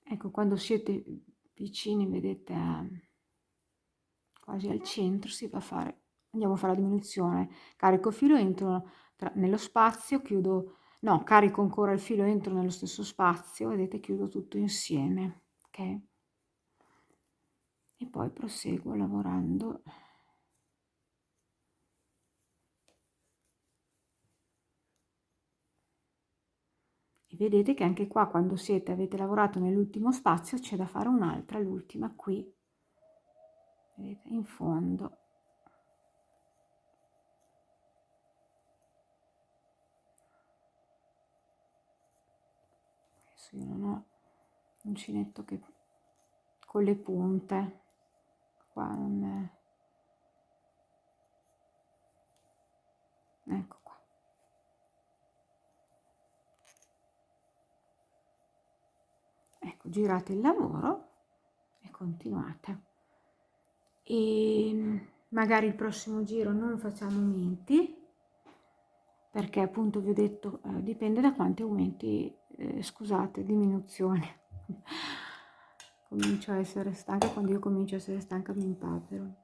Ecco, quando siete vicini, vedete, quasi al centro, si va a fare, andiamo a fare la diminuzione. Carico il filo, entro nello spazio, chiudo, no, carico ancora il filo, entro nello stesso spazio, vedete, chiudo tutto insieme, ok? E poi proseguo lavorando. E vedete che anche qua, quando avete lavorato nell'ultimo spazio, c'è da fare un'altra, l'ultima qui, vedete, in fondo. Adesso io non ho uncinetto che con le punte, qua non è. Ecco qua. Ecco, girate il lavoro e continuate. E magari il prossimo giro non facciamo aumenti, perché appunto vi ho detto, dipende da quanti aumenti, scusate, diminuzioni. Comincio a essere stanca, quando io comincio a essere stanca mi impapero.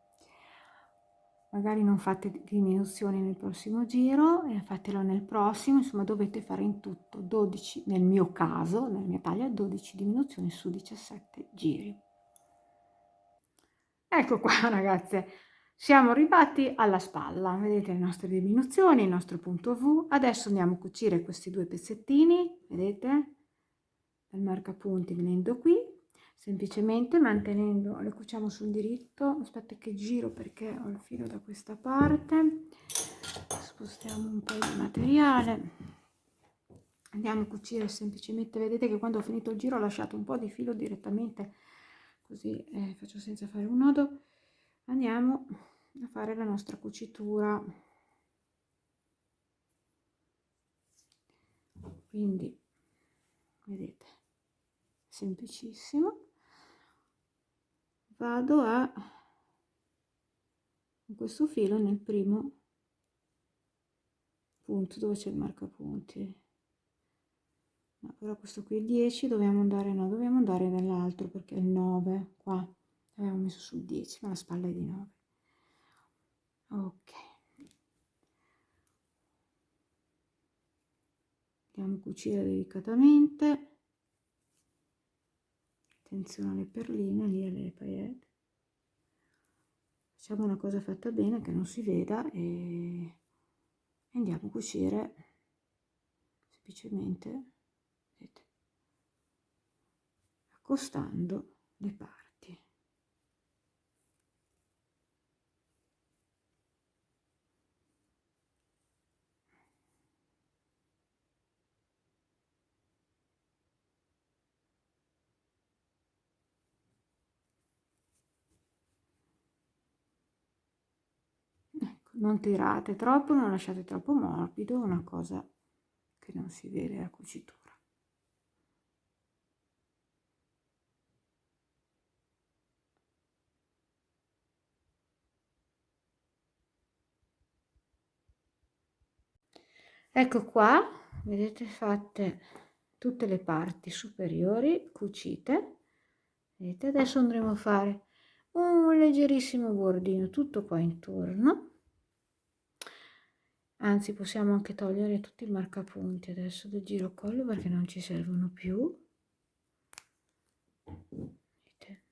Magari non fate diminuzioni nel prossimo giro, e fatelo nel prossimo, insomma dovete fare in tutto 12, nel mio caso, nella mia taglia, 12 diminuzioni su 17 giri. Ecco qua ragazze, siamo arrivati alla spalla, vedete le nostre diminuzioni, il nostro punto V. Adesso andiamo a cucire questi due pezzettini, vedete, dal marcapunti venendo qui, semplicemente mantenendo, le cuciamo sul diritto. Aspetta che giro perché ho il filo da questa parte, spostiamo un po' di materiale, andiamo a cucire semplicemente. Vedete che quando ho finito il giro ho lasciato un po' di filo direttamente, così faccio senza fare un nodo. Andiamo a fare la nostra cucitura, quindi vedete, semplicissimo. Vado a con questo filo nel primo punto dove c'è il marcapunti. No, però questo qui è 10, dobbiamo andare, no, dobbiamo andare nell'altro perché è il 9 qua, abbiamo messo sul 10 ma la spalla è di 9. Ok, andiamo a cucire delicatamente, attenzione alle perline lì, alle paillette. Facciamo una cosa fatta bene che non si veda e andiamo a cucire semplicemente, vedete, accostando le parti. Ecco, non tirate troppo, non lasciate troppo morbido, una cosa che non si vede la cucitura. Ecco qua, vedete fatte tutte le parti superiori cucite. Vedete, adesso andremo a fare un leggerissimo bordino tutto qua intorno. Anzi, possiamo anche togliere tutti i marcapunti adesso del girocollo perché non ci servono più. Vedete?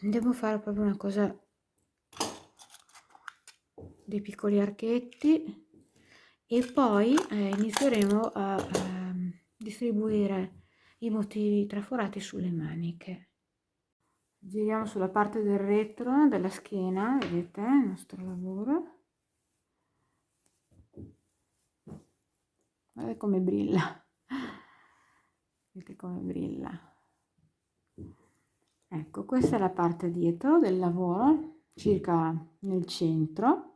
Andiamo a fare proprio una cosa, dei piccoli archetti, e poi inizieremo a distribuire i motivi traforati sulle maniche. Giriamo sulla parte del retro della schiena, vedete il nostro lavoro. Guardate come brilla, vedete come brilla. Ecco, questa è la parte dietro del lavoro, circa nel centro.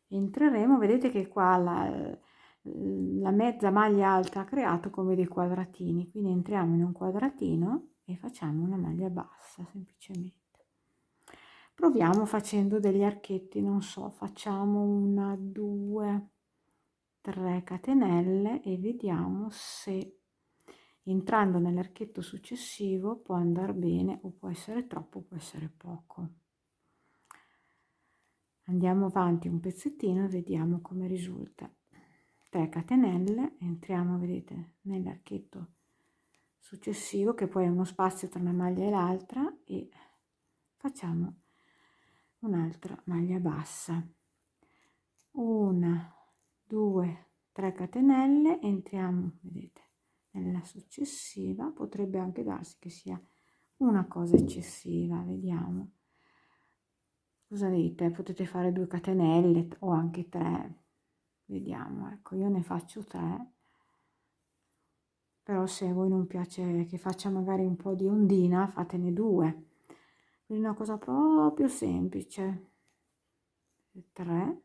Entreremo, vedete che qua la mezza maglia alta ha creato come dei quadratini, quindi entriamo in un quadratino e facciamo una maglia bassa semplicemente. Proviamo facendo degli archetti, non so, facciamo una, due, 3 catenelle e vediamo se entrando nell'archetto successivo può andare bene o può essere troppo, può essere poco. Andiamo avanti un pezzettino e vediamo come risulta. 3 catenelle, entriamo, vedete, nell'archetto successivo che poi è uno spazio tra una maglia e l'altra, e facciamo un'altra maglia bassa. 1, 2, 3 catenelle, entriamo, vedete, nella successiva. Potrebbe anche darsi che sia una cosa eccessiva, vediamo. Cosa dite? Potete fare 2 catenelle o anche 3, vediamo. Ecco, io ne faccio 3, però se a voi non piace che faccia magari un po' di ondina, fatene 2. Quindi una cosa proprio semplice. 3,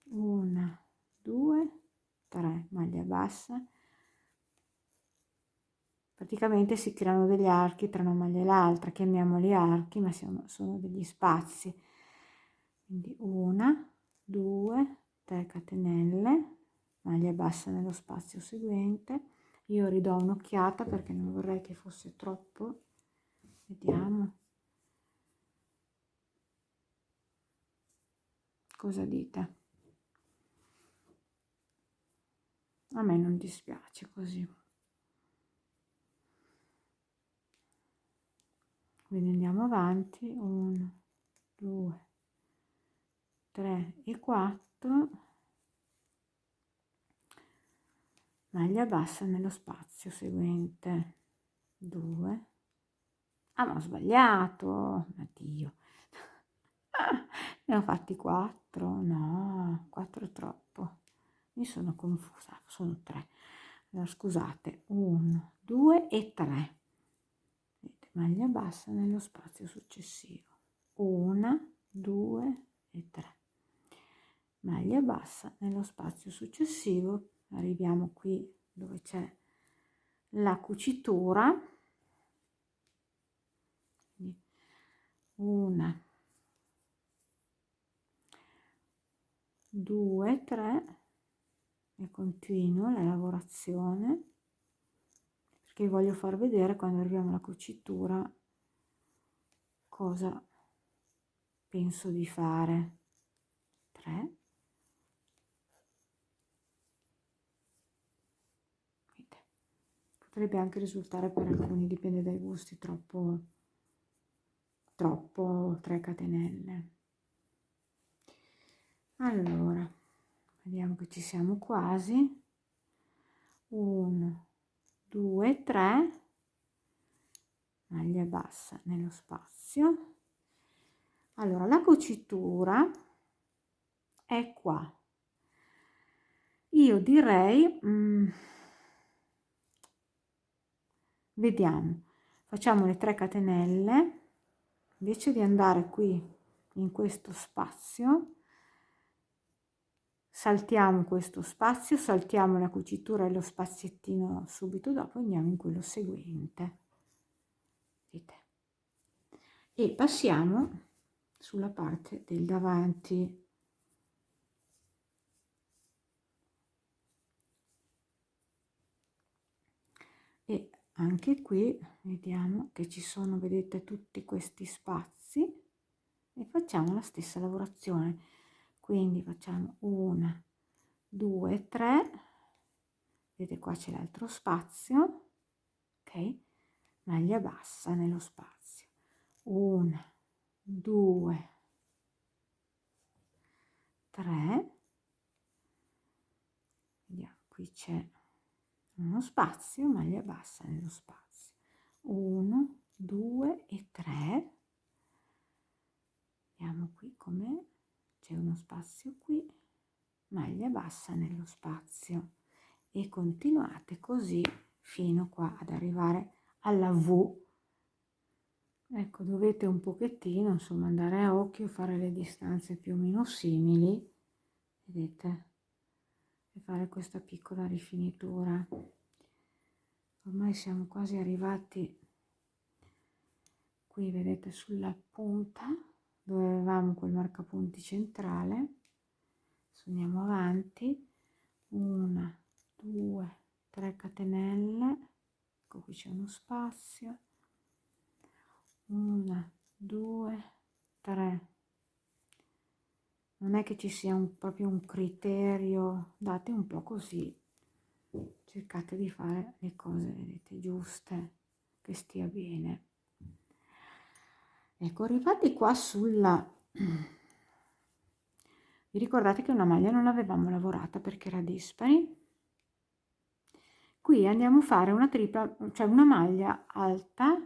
1, 2, 3, maglia bassa. Praticamente si creano degli archi tra una maglia e l'altra, chiamiamoli archi, ma sono degli spazi. Quindi 1, 2, 3 catenelle, maglia bassa nello spazio seguente. Io ridò un'occhiata perché non vorrei che fosse troppo. Vediamo. Cosa dite? A me non dispiace così. quindi andiamo avanti, 1 2 3 e 4, maglia bassa nello spazio seguente, 2, ah ma ho sbagliato, addio, ne ho fatti 4, no, 4 è troppo, mi sono confusa, sono 3, allora scusate, 1 2 e 3, maglia bassa nello spazio successivo, 1 2 e 3, maglia bassa nello spazio successivo, arriviamo qui dove c'è la cucitura, 1 2 3 e continuo la lavorazione perché voglio far vedere quando arriviamo alla cucitura cosa penso di fare. 3, potrebbe anche risultare per alcuni, dipende dai gusti, troppo 3 catenelle. Allora vediamo che ci siamo quasi, 1 2 3, maglia bassa nello spazio. Allora la cucitura è qua, io direi vediamo, facciamo le 3 catenelle, invece di andare qui in questo spazio saltiamo questo spazio, saltiamo la cucitura e lo spaziettino subito dopo, andiamo in quello seguente, vedete? E passiamo sulla parte del davanti. E anche qui vediamo che ci sono, vedete, tutti questi spazi e facciamo la stessa lavorazione, quindi facciamo 1 2 3, vedete qua c'è l'altro spazio, ok, maglia bassa nello spazio, 1 2 3, vediamo qui c'è uno spazio, maglia bassa nello spazio, 1 2 e 3, vediamo qui com'è, c'è uno spazio qui, maglia bassa nello spazio e continuate così fino qua ad arrivare alla V. Ecco, dovete un pochettino insomma andare a occhio, fare le distanze più o meno simili, vedete, e fare questa piccola rifinitura. Ormai siamo quasi arrivati qui, vedete, sulla punta dove avevamo quel marcapunti centrale. Adesso andiamo avanti, 1 2 3 catenelle, ecco qui c'è uno spazio, 1 2 3, non è che ci sia proprio un criterio, date un po' così, cercate di fare le cose, vedete, giuste, che stia bene. Ecco, arrivati qua sulla, vi ricordate che una maglia non l'avevamo lavorata perché era dispari? Qui andiamo a fare una tripla, cioè una maglia alta,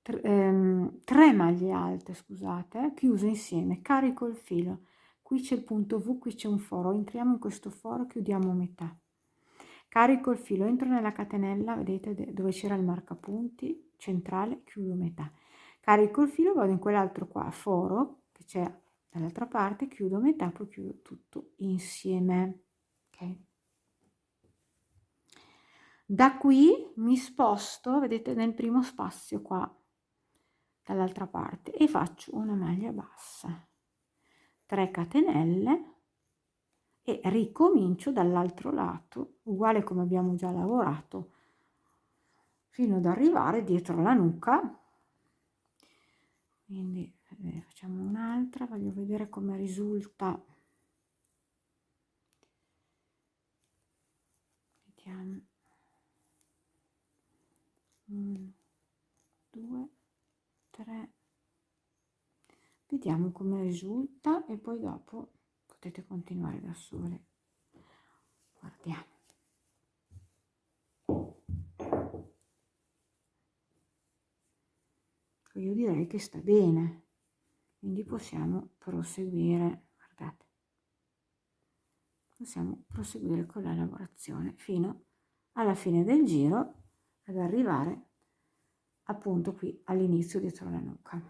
3 maglie alte, scusate, chiuse insieme, carico il filo, qui c'è il punto V, qui c'è un foro, entriamo in questo foro, chiudiamo metà, carico il filo, entro nella catenella, vedete dove c'era il marcapunti centrale, chiudo metà, carico il filo, vado in quell'altro qua, foro, che c'è dall'altra parte, chiudo metà, poi chiudo tutto insieme, ok? Da qui mi sposto, vedete, nel primo spazio qua, dall'altra parte, e faccio una maglia bassa, 3 catenelle e ricomincio dall'altro lato, uguale come abbiamo già lavorato, fino ad arrivare dietro la nuca. Quindi facciamo un'altra, voglio vedere come risulta. Vediamo. 1 2 3, vediamo come risulta e poi dopo potete continuare da sole. Guardiamo. Io direi che sta bene, quindi possiamo proseguire. Guardate, possiamo proseguire con la lavorazione fino alla fine del giro ad arrivare appunto qui all'inizio dietro la nuca.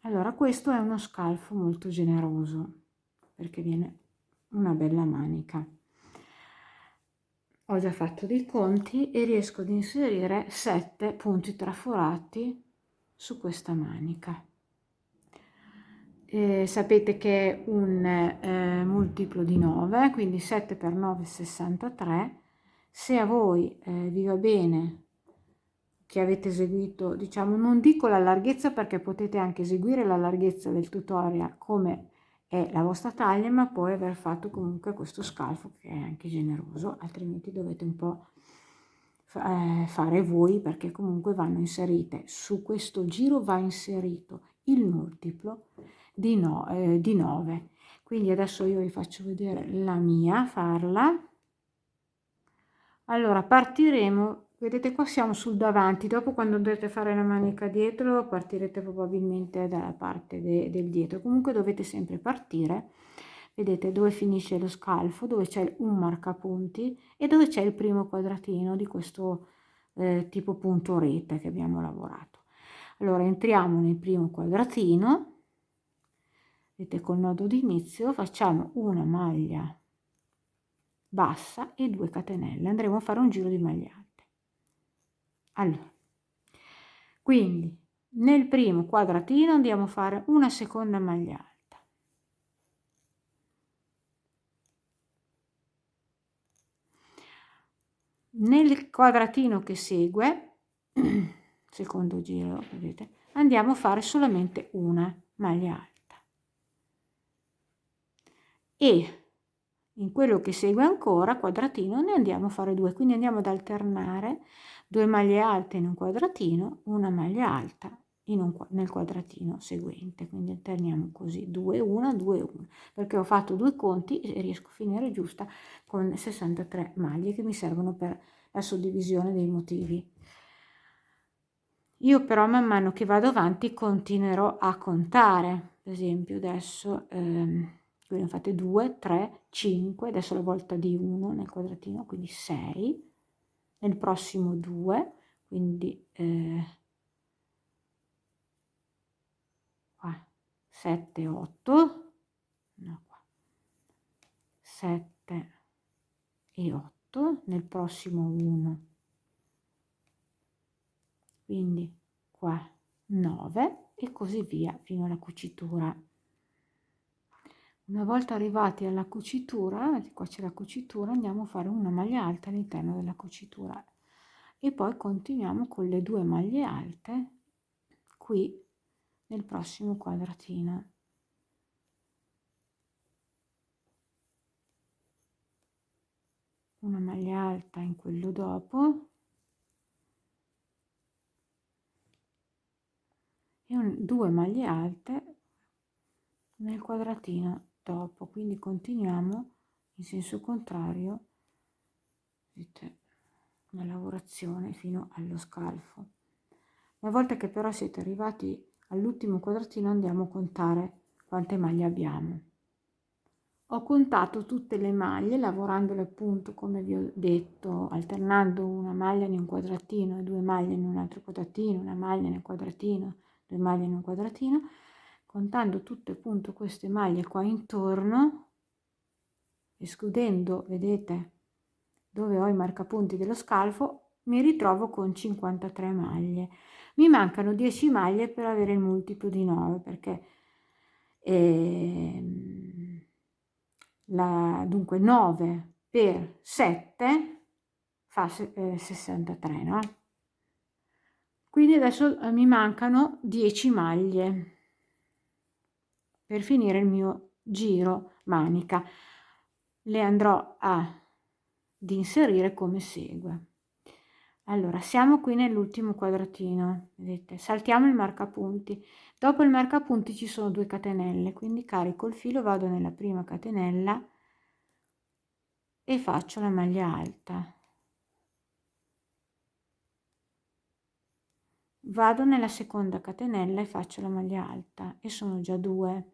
Allora, questo è uno scalfo molto generoso perché viene una bella manica. Ho già fatto dei conti e riesco ad inserire 7 punti traforati su questa manica. Sapete che è un multiplo di 9, quindi 7 per 9 63. Se a voi vi va bene che avete eseguito, diciamo, non dico la larghezza perché potete anche eseguire la larghezza del tutorial come è la vostra taglia, ma poi aver fatto comunque questo scalfo che è anche generoso, altrimenti dovete un po' fare voi, perché comunque vanno inserite, su questo giro va inserito il multiplo di 9. Quindi adesso io vi faccio vedere la mia, farla. Allora partiremo, vedete qua siamo sul davanti, dopo quando dovete fare la manica dietro partirete probabilmente dalla parte del dietro, comunque dovete sempre partire, vedete dove finisce lo scalfo, dove c'è un marcapunti e dove c'è il primo quadratino di questo tipo punto rete che abbiamo lavorato. Allora entriamo nel primo quadratino, vedete col nodo di inizio facciamo una maglia bassa e 2 catenelle, andremo a fare un giro di maglie alte. Allora, quindi nel primo quadratino andiamo a fare una seconda maglia alta, nel quadratino che segue, secondo giro, vedete, andiamo a fare solamente una maglia alta e in quello che segue ancora quadratino ne andiamo a fare 2, quindi andiamo ad alternare 2 maglie alte in un quadratino, una maglia alta nel quadratino seguente, quindi alterniamo così 2 1 2 1, perché ho fatto 2 conti e riesco a finire giusta con 63 maglie che mi servono per la suddivisione dei motivi. Io però man mano che vado avanti continuerò a contare, per esempio adesso quindi fate 2 3 5, adesso la volta di 1 nel quadratino, quindi 6, nel prossimo 2, quindi qua 7 8, no, qua 7 e 8, nel prossimo 1, quindi qua 9 e così via fino alla cucitura. Una volta arrivati alla cucitura, qua c'è la cucitura, andiamo a fare una maglia alta all'interno della cucitura e poi continuiamo con le 2 maglie alte qui nel prossimo quadratino. Una maglia alta in quello dopo e 2 maglie alte nel quadratino dopo, quindi continuiamo in senso contrario, vedete, la lavorazione fino allo scalfo. Una volta che però siete arrivati all'ultimo quadratino andiamo a contare quante maglie abbiamo. Ho contato tutte le maglie lavorandole appunto come vi ho detto, alternando una maglia in un quadratino e 2 maglie in un altro quadratino, una maglia nel quadratino, 2 maglie in un quadratino, contando tutte appunto queste maglie qua intorno, escludendo, vedete, dove ho i marcapunti dello scalfo, mi ritrovo con 53 maglie. Mi mancano 10 maglie per avere il multiplo di 9 perché dunque 9 per 7 fa 63, no? Quindi adesso mi mancano 10 maglie per finire il mio giro manica. Le andrò ad inserire come segue. Allora, siamo qui nell'ultimo quadratino, vedete, saltiamo il marcapunti. Dopo il marcapunti ci sono 2 catenelle, quindi carico il filo, vado nella prima catenella e faccio la maglia alta. Vado nella seconda catenella e faccio la maglia alta e sono già 2.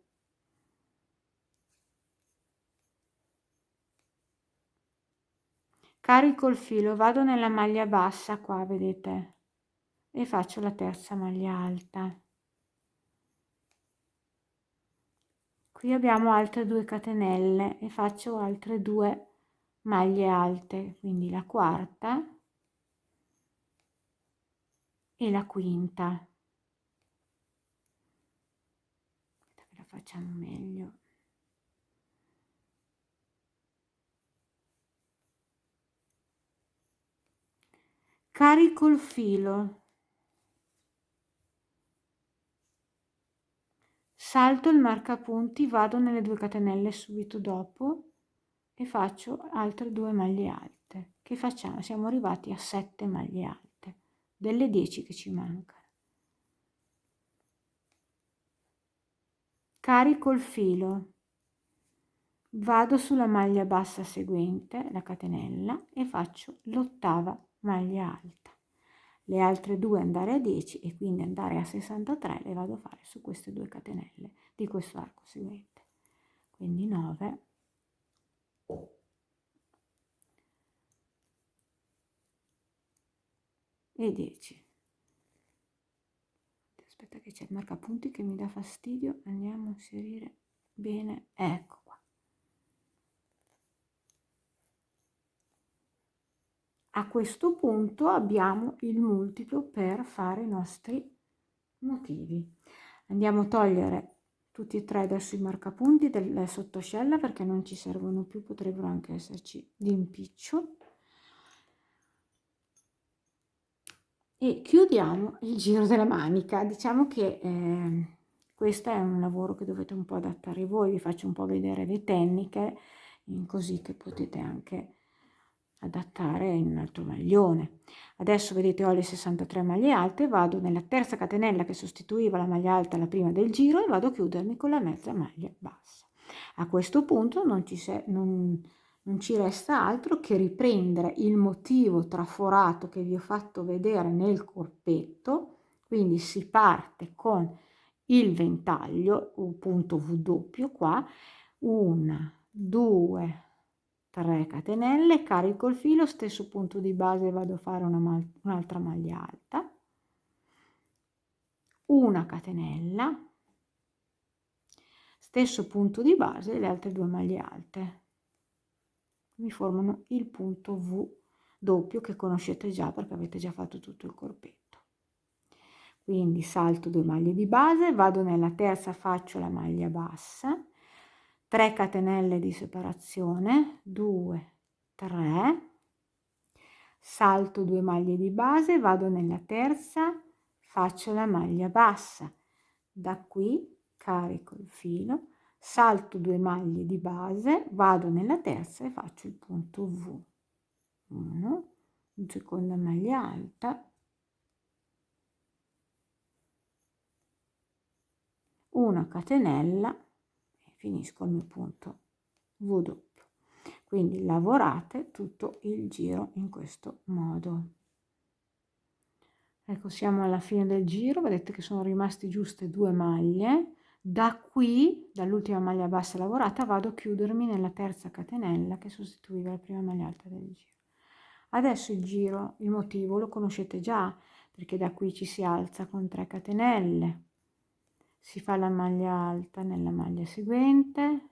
Carico il filo, vado nella maglia bassa qua, vedete, e faccio la terza maglia alta. Qui abbiamo altre 2 catenelle e faccio altre 2 maglie alte, quindi la quarta e la quinta. La facciamo meglio. Carico il filo, salto il marcapunti, vado nelle 2 catenelle subito dopo e faccio altre 2 maglie alte. Che facciamo? Siamo arrivati a 7 maglie alte delle 10 che ci mancano. Carico il filo, vado sulla maglia bassa seguente, la catenella, e faccio l'ottava maglia alta. Le altre 2 andare a 10 e quindi andare a 63 le vado a fare su queste 2 catenelle di questo arco seguente. Quindi 9 e 10. Aspetta che c'è il marcapunti che mi dà fastidio, andiamo a inserire bene, ecco qua. A questo punto abbiamo il multiplo per fare i nostri motivi. Andiamo a togliere tutti e tre adesso i marcapunti della sottoscella perché non ci servono più, potrebbero anche esserci di impiccio. E chiudiamo il giro della manica. Diciamo che questo è un lavoro che dovete un po' adattare voi, vi faccio un po' vedere le tecniche, così che potete anche adattare in un altro maglione. Adesso vedete ho le 63 maglie alte, vado nella terza catenella che sostituiva la maglia alta alla prima del giro e vado a chiudermi con la mezza maglia bassa. A questo punto non ci resta altro che riprendere il motivo traforato che vi ho fatto vedere nel corpetto, quindi si parte con il ventaglio, un punto W qua, 1, 2, 3 catenelle, carico il filo, stesso punto di base, vado a fare un'altra maglia alta, una catenella, stesso punto di base, le altre 2 maglie alte. Mi formano il punto V doppio che conoscete già perché avete già fatto tutto il corpetto. Quindi salto 2 maglie di base, vado nella terza, faccio la maglia bassa, 3 catenelle di separazione, 2, 3, salto 2 maglie di base, vado nella terza, faccio la maglia bassa, da qui carico il filo, salto 2 maglie di base, vado nella terza e faccio il punto V, 1, seconda maglia alta, una catenella e finisco il mio punto V doppio. Quindi lavorate tutto il giro in questo modo. Ecco, siamo alla fine del giro, vedete che sono rimaste giuste 2 maglie. Da qui, dall'ultima maglia bassa lavorata, vado a chiudermi nella terza catenella che sostituiva la prima maglia alta del giro. Adesso il giro, il motivo lo conoscete già, perché da qui ci si alza con 3 catenelle, si fa la maglia alta nella maglia seguente,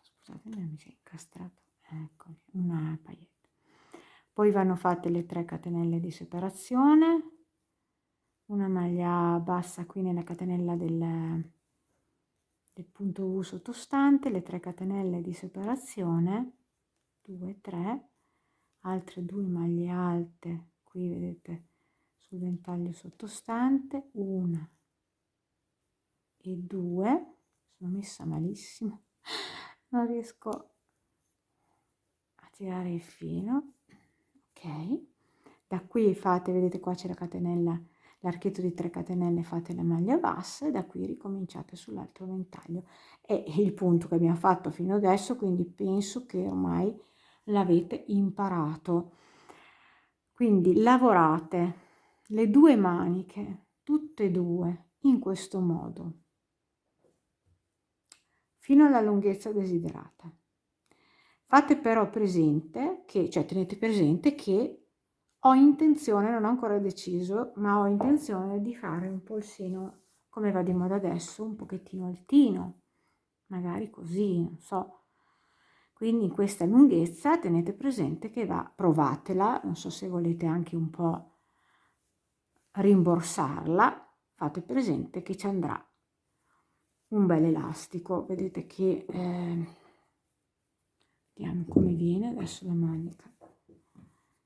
scusate, mi si è incastrato, ecco, una paillette. Poi vanno fatte le 3 catenelle di separazione, una maglia bassa qui nella catenella del punto V sottostante, le 3 catenelle di separazione, 2, 3, altre 2 maglie alte qui vedete sul ventaglio sottostante, 1 e 2, sono messa malissimo, non riesco a tirare il filo. Ok, da qui fate, vedete qua c'è la catenella, l'archetto di 3 catenelle, fate la maglia bassa e da qui ricominciate sull'altro ventaglio. È il punto che abbiamo fatto fino adesso, quindi penso che ormai l'avete imparato. Quindi lavorate le 2 maniche, tutte e 2, in questo modo, fino alla lunghezza desiderata. Fate però presente che, cioè tenete presente che ho intenzione, non ho ancora deciso, ma ho intenzione di fare un polsino come va di moda adesso, un pochettino altino, magari così, non so. Quindi in questa lunghezza tenete presente che va, provatela, non so se volete anche un po' rimborsarla, fate presente che ci andrà un bel elastico. Vedete che vediamo come viene adesso la manica.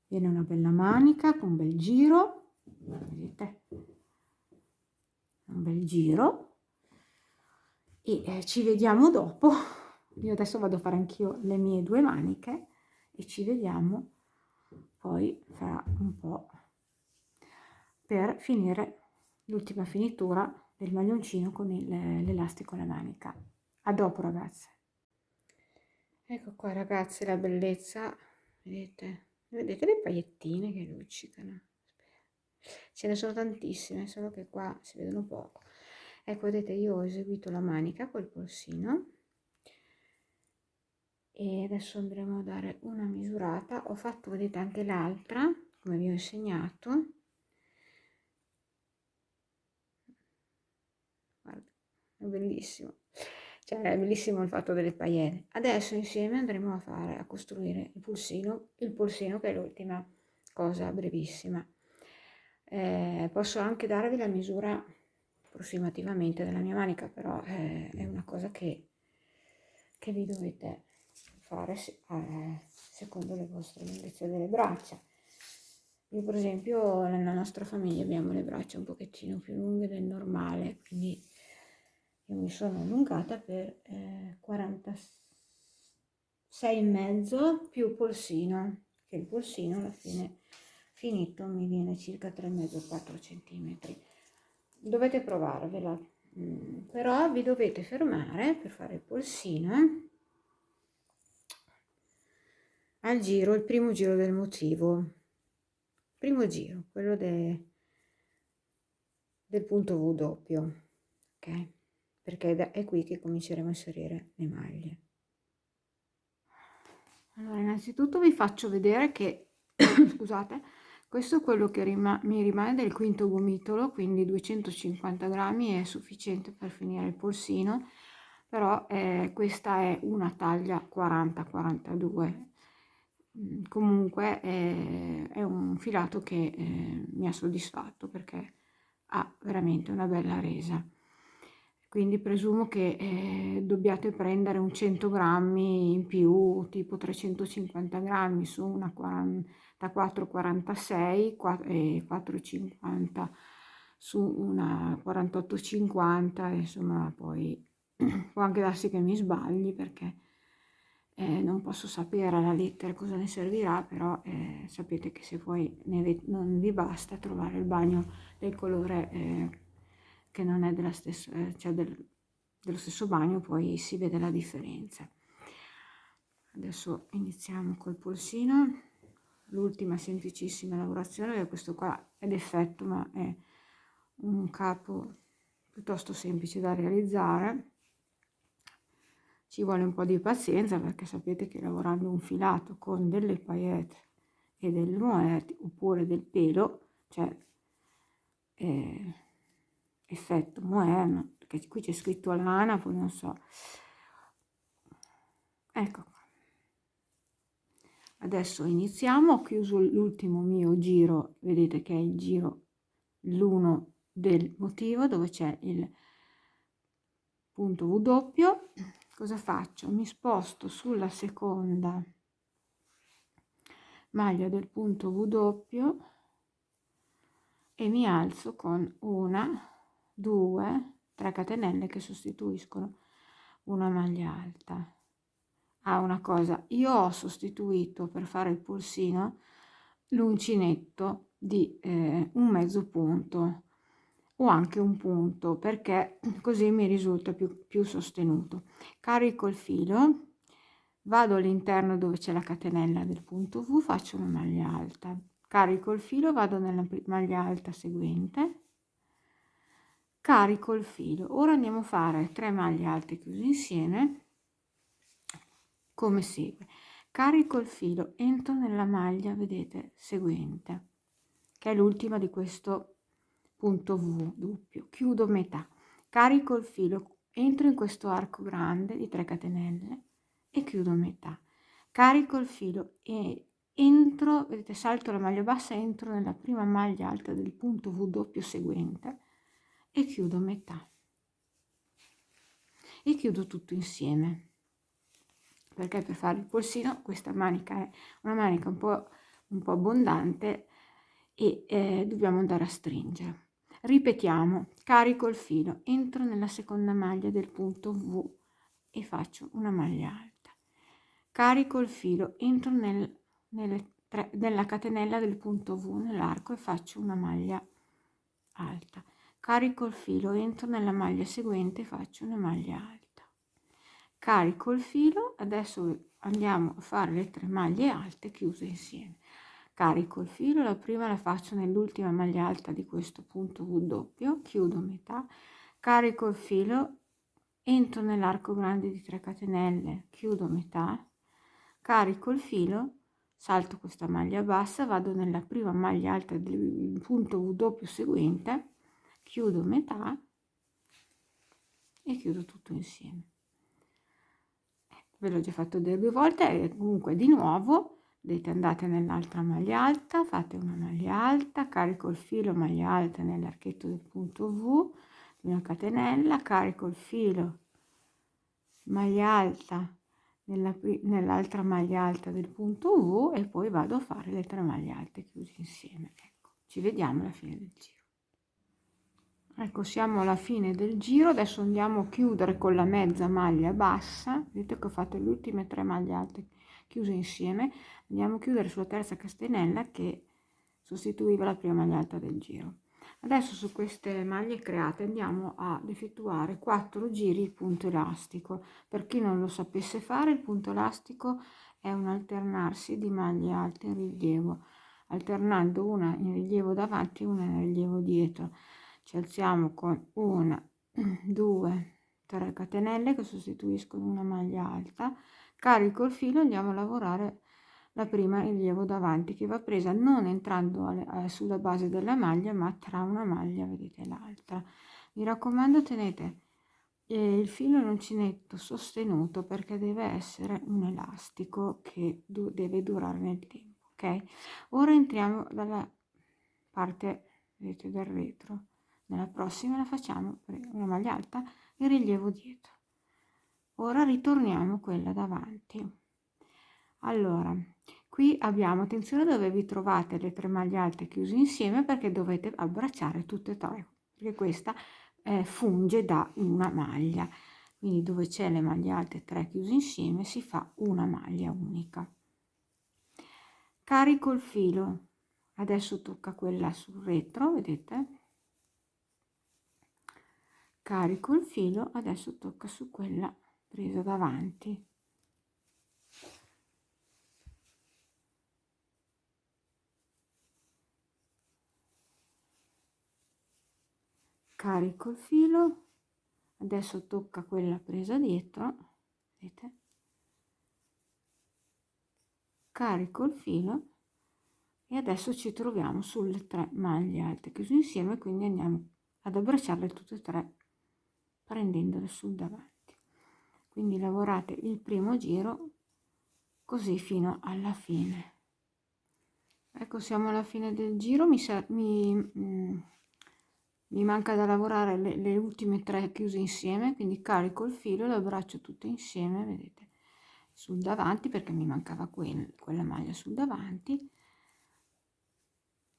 Viene una bella manica con un bel giro, vedete, un bel giro, e ci vediamo dopo. Io adesso vado a fare anch'io le mie 2 maniche e ci vediamo poi fra un po' per finire l'ultima finitura del maglioncino con l'elastico alla manica. A dopo ragazze. Ecco qua ragazze la bellezza, vedete le paillettine che luccicano, ce ne sono tantissime, solo che qua si vedono poco. Ecco, vedete, io ho eseguito la manica col polsino e adesso andremo a dare una misurata. Ho fatto, vedete, anche l'altra come vi ho insegnato. Guarda, è bellissimo, cioè è bellissimo il fatto delle paillette. Adesso insieme andremo a costruire il polsino che è l'ultima cosa brevissima. Posso anche darvi la misura approssimativamente della mia manica, però è una cosa che vi dovete fare secondo le vostre lunghezze delle braccia. Io per esempio nella nostra famiglia abbiamo le braccia un pochettino più lunghe del normale, quindi io mi sono allungata per 46,5 più polsino, che il polsino alla fine finito mi viene circa 3,5-4 centimetri. Dovete provarvela, però vi dovete fermare per fare il polsino al giro, il primo giro del motivo, primo giro, quello del punto V doppio, ok? Perché è qui che cominceremo a inserire le maglie. Allora, innanzitutto vi faccio vedere che, scusate, questo è quello che mi rimane del quinto gomitolo, quindi 250 grammi è sufficiente per finire il polsino, però questa è una taglia 40-42. Comunque è un filato che mi ha soddisfatto perché ha veramente una bella resa. Quindi presumo che dobbiate prendere un 100 grammi in più, tipo 350 grammi su una 44-46 e 4,50 su una 48-50, insomma poi può anche darsi che mi sbagli perché non posso sapere alla lettera cosa ne servirà, però sapete che se poi non vi basta trovare il bagno del colore che non è dello stesso bagno, poi si vede la differenza. Adesso iniziamo col polsino, l'ultima semplicissima lavorazione, perché questo qua è d'effetto, ma è un capo piuttosto semplice da realizzare. Ci vuole un po' di pazienza perché sapete che lavorando un filato con delle paillette e del mohair oppure del pelo, cioè effetto mohair, perché qui c'è scritto lana, poi non so. Ecco qua. Adesso iniziamo, ho chiuso l'ultimo mio giro, vedete che è il giro l'1 del motivo dove c'è il punto V doppio. Cosa faccio? Mi sposto sulla seconda maglia del punto V doppio e mi alzo con 1, 2, 3 catenelle che sostituiscono una maglia alta. una cosa, io ho sostituito per fare il polsino l'uncinetto di un mezzo punto o anche un punto, perché così mi risulta più sostenuto. Carico il filo, vado all'interno dove c'è la catenella del punto V, faccio una maglia alta, carico il filo, vado nella maglia alta seguente, carico il filo. Ora andiamo a fare 3 maglie alte chiuse insieme come segue. Carico il filo, entro nella maglia, vedete, seguente, che è l'ultima di questo punto V doppio, chiudo metà, carico il filo, entro in questo arco grande di 3 catenelle e chiudo metà, carico il filo e entro, vedete, salto la maglia bassa, entro nella prima maglia alta del punto V doppio seguente e chiudo metà e chiudo tutto insieme, perché per fare il polsino questa manica è una manica un po' abbondante e dobbiamo andare a stringere. Ripetiamo, carico il filo, entro nella seconda maglia del punto V e faccio una maglia alta, carico il filo, entro nella catenella del punto V nell'arco e faccio una maglia alta, carico il filo, entro nella maglia seguente e faccio una maglia alta, carico il filo, adesso andiamo a fare le 3 maglie alte chiuse insieme, carico il filo, la prima la faccio nell'ultima maglia alta di questo punto V doppio, chiudo metà, carico il filo, entro nell'arco grande di 3 catenelle, chiudo metà, carico il filo, salto questa maglia bassa, vado nella prima maglia alta del punto V doppio seguente, chiudo metà e chiudo tutto insieme. Ve l'ho già fatto delle 2 volte e comunque di nuovo andate nell'altra maglia alta, fate una maglia alta, carico il filo, maglia alta nell'archetto del punto V, una catenella, carico il filo, maglia alta nell'altra maglia alta del punto V e poi vado a fare le 3 maglie alte chiuse insieme. Ecco, ci vediamo alla fine del giro. Ecco, siamo alla fine del giro, adesso andiamo a chiudere con la mezza maglia bassa, vedete che ho fatto le ultime 3 maglie alte chiuse insieme, andiamo a chiudere sulla terza castenella che sostituiva la prima maglia alta del giro. Adesso su queste maglie create andiamo ad effettuare 4 giri il punto elastico. Per chi non lo sapesse fare, il punto elastico è un alternarsi di maglie alte in rilievo, alternando una in rilievo davanti e una in rilievo dietro. Ci alziamo con 1, 2, 3 catenelle che sostituiscono una maglia alta, carico il filo e andiamo a lavorare la prima in rilievo davanti, che va presa non entrando sulla base della maglia ma tra una maglia, vedete, l'altra. Mi raccomando, tenete il filo in uncinetto sostenuto perché deve essere un elastico che deve durare nel tempo, ok? Ora entriamo dalla parte, vedete, del retro. Nella prossima la facciamo una maglia alta e rilievo dietro. Ora ritorniamo quella davanti. Allora, qui abbiamo, attenzione dove vi trovate le 3 maglie alte chiuse insieme perché dovete abbracciare tutte e 3, perché questa funge da una maglia. Quindi dove c'è le maglie alte 3 chiuse insieme si fa una maglia unica. Carico il filo, adesso tocca quella sul retro, vedete? Carico il filo, adesso tocca su quella presa davanti. Carico il filo, adesso tocca quella presa dietro, vedete? Carico il filo e adesso ci troviamo sulle 3 maglie alte chiuse insieme, quindi andiamo ad abbracciarle tutte e 3 prendendole sul davanti. Quindi lavorate il primo giro così fino alla fine. Ecco, siamo alla fine del giro, mi manca da lavorare le ultime 3 chiuse insieme, quindi carico il filo e le abbraccio tutte insieme, vedete, sul davanti perché mi mancava quella maglia sul davanti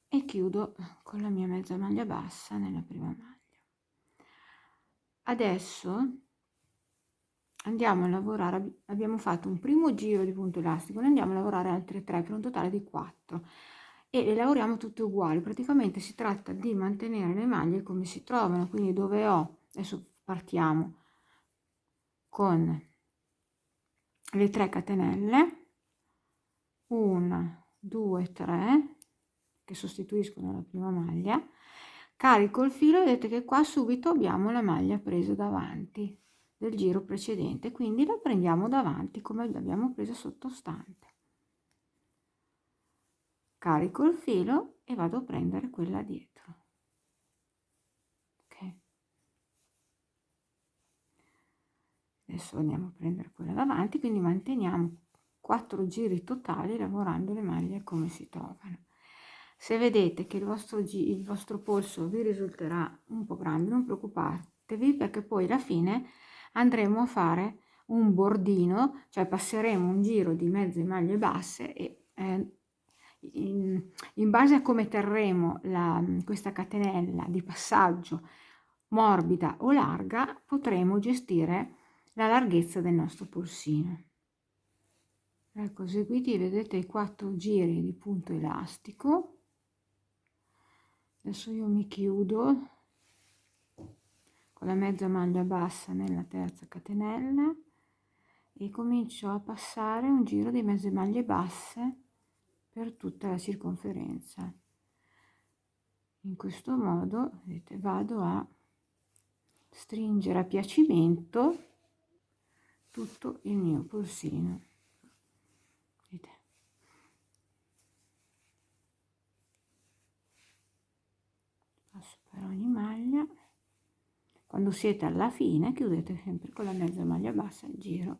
e chiudo con la mia mezza maglia bassa nella prima maglia. Adesso andiamo a lavorare, abbiamo fatto un primo giro di punto elastico, ne andiamo a lavorare altri 3 per un totale di 4 e le lavoriamo tutte uguali. Praticamente si tratta di mantenere le maglie come si trovano, quindi dove ho, adesso partiamo con le 3 catenelle, 1, 2, 3, che sostituiscono la prima maglia, carico il filo, vedete che qua subito abbiamo la maglia presa davanti del giro precedente, quindi la prendiamo davanti come l'abbiamo presa sottostante. Carico il filo e vado a prendere quella dietro. Ok. Adesso andiamo a prendere quella davanti, quindi manteniamo 4 giri totali lavorando le maglie come si trovano. Se vedete che il vostro polso vi risulterà un po' grande, non preoccupatevi, perché poi alla fine andremo a fare un bordino, cioè passeremo un giro di mezze maglie basse e in base a come terremo questa catenella di passaggio morbida o larga, potremo gestire la larghezza del nostro polsino. Ecco, eseguiti, vedete i 4 giri di punto elastico. Adesso io mi chiudo con la mezza maglia bassa nella terza catenella e comincio a passare un giro di mezze maglie basse per tutta la circonferenza. In questo modo, vedete, vado a stringere a piacimento tutto il mio polsino. Vedete? Passo per ogni maglia. Quando siete alla fine chiudete sempre con la mezza maglia bassa il giro.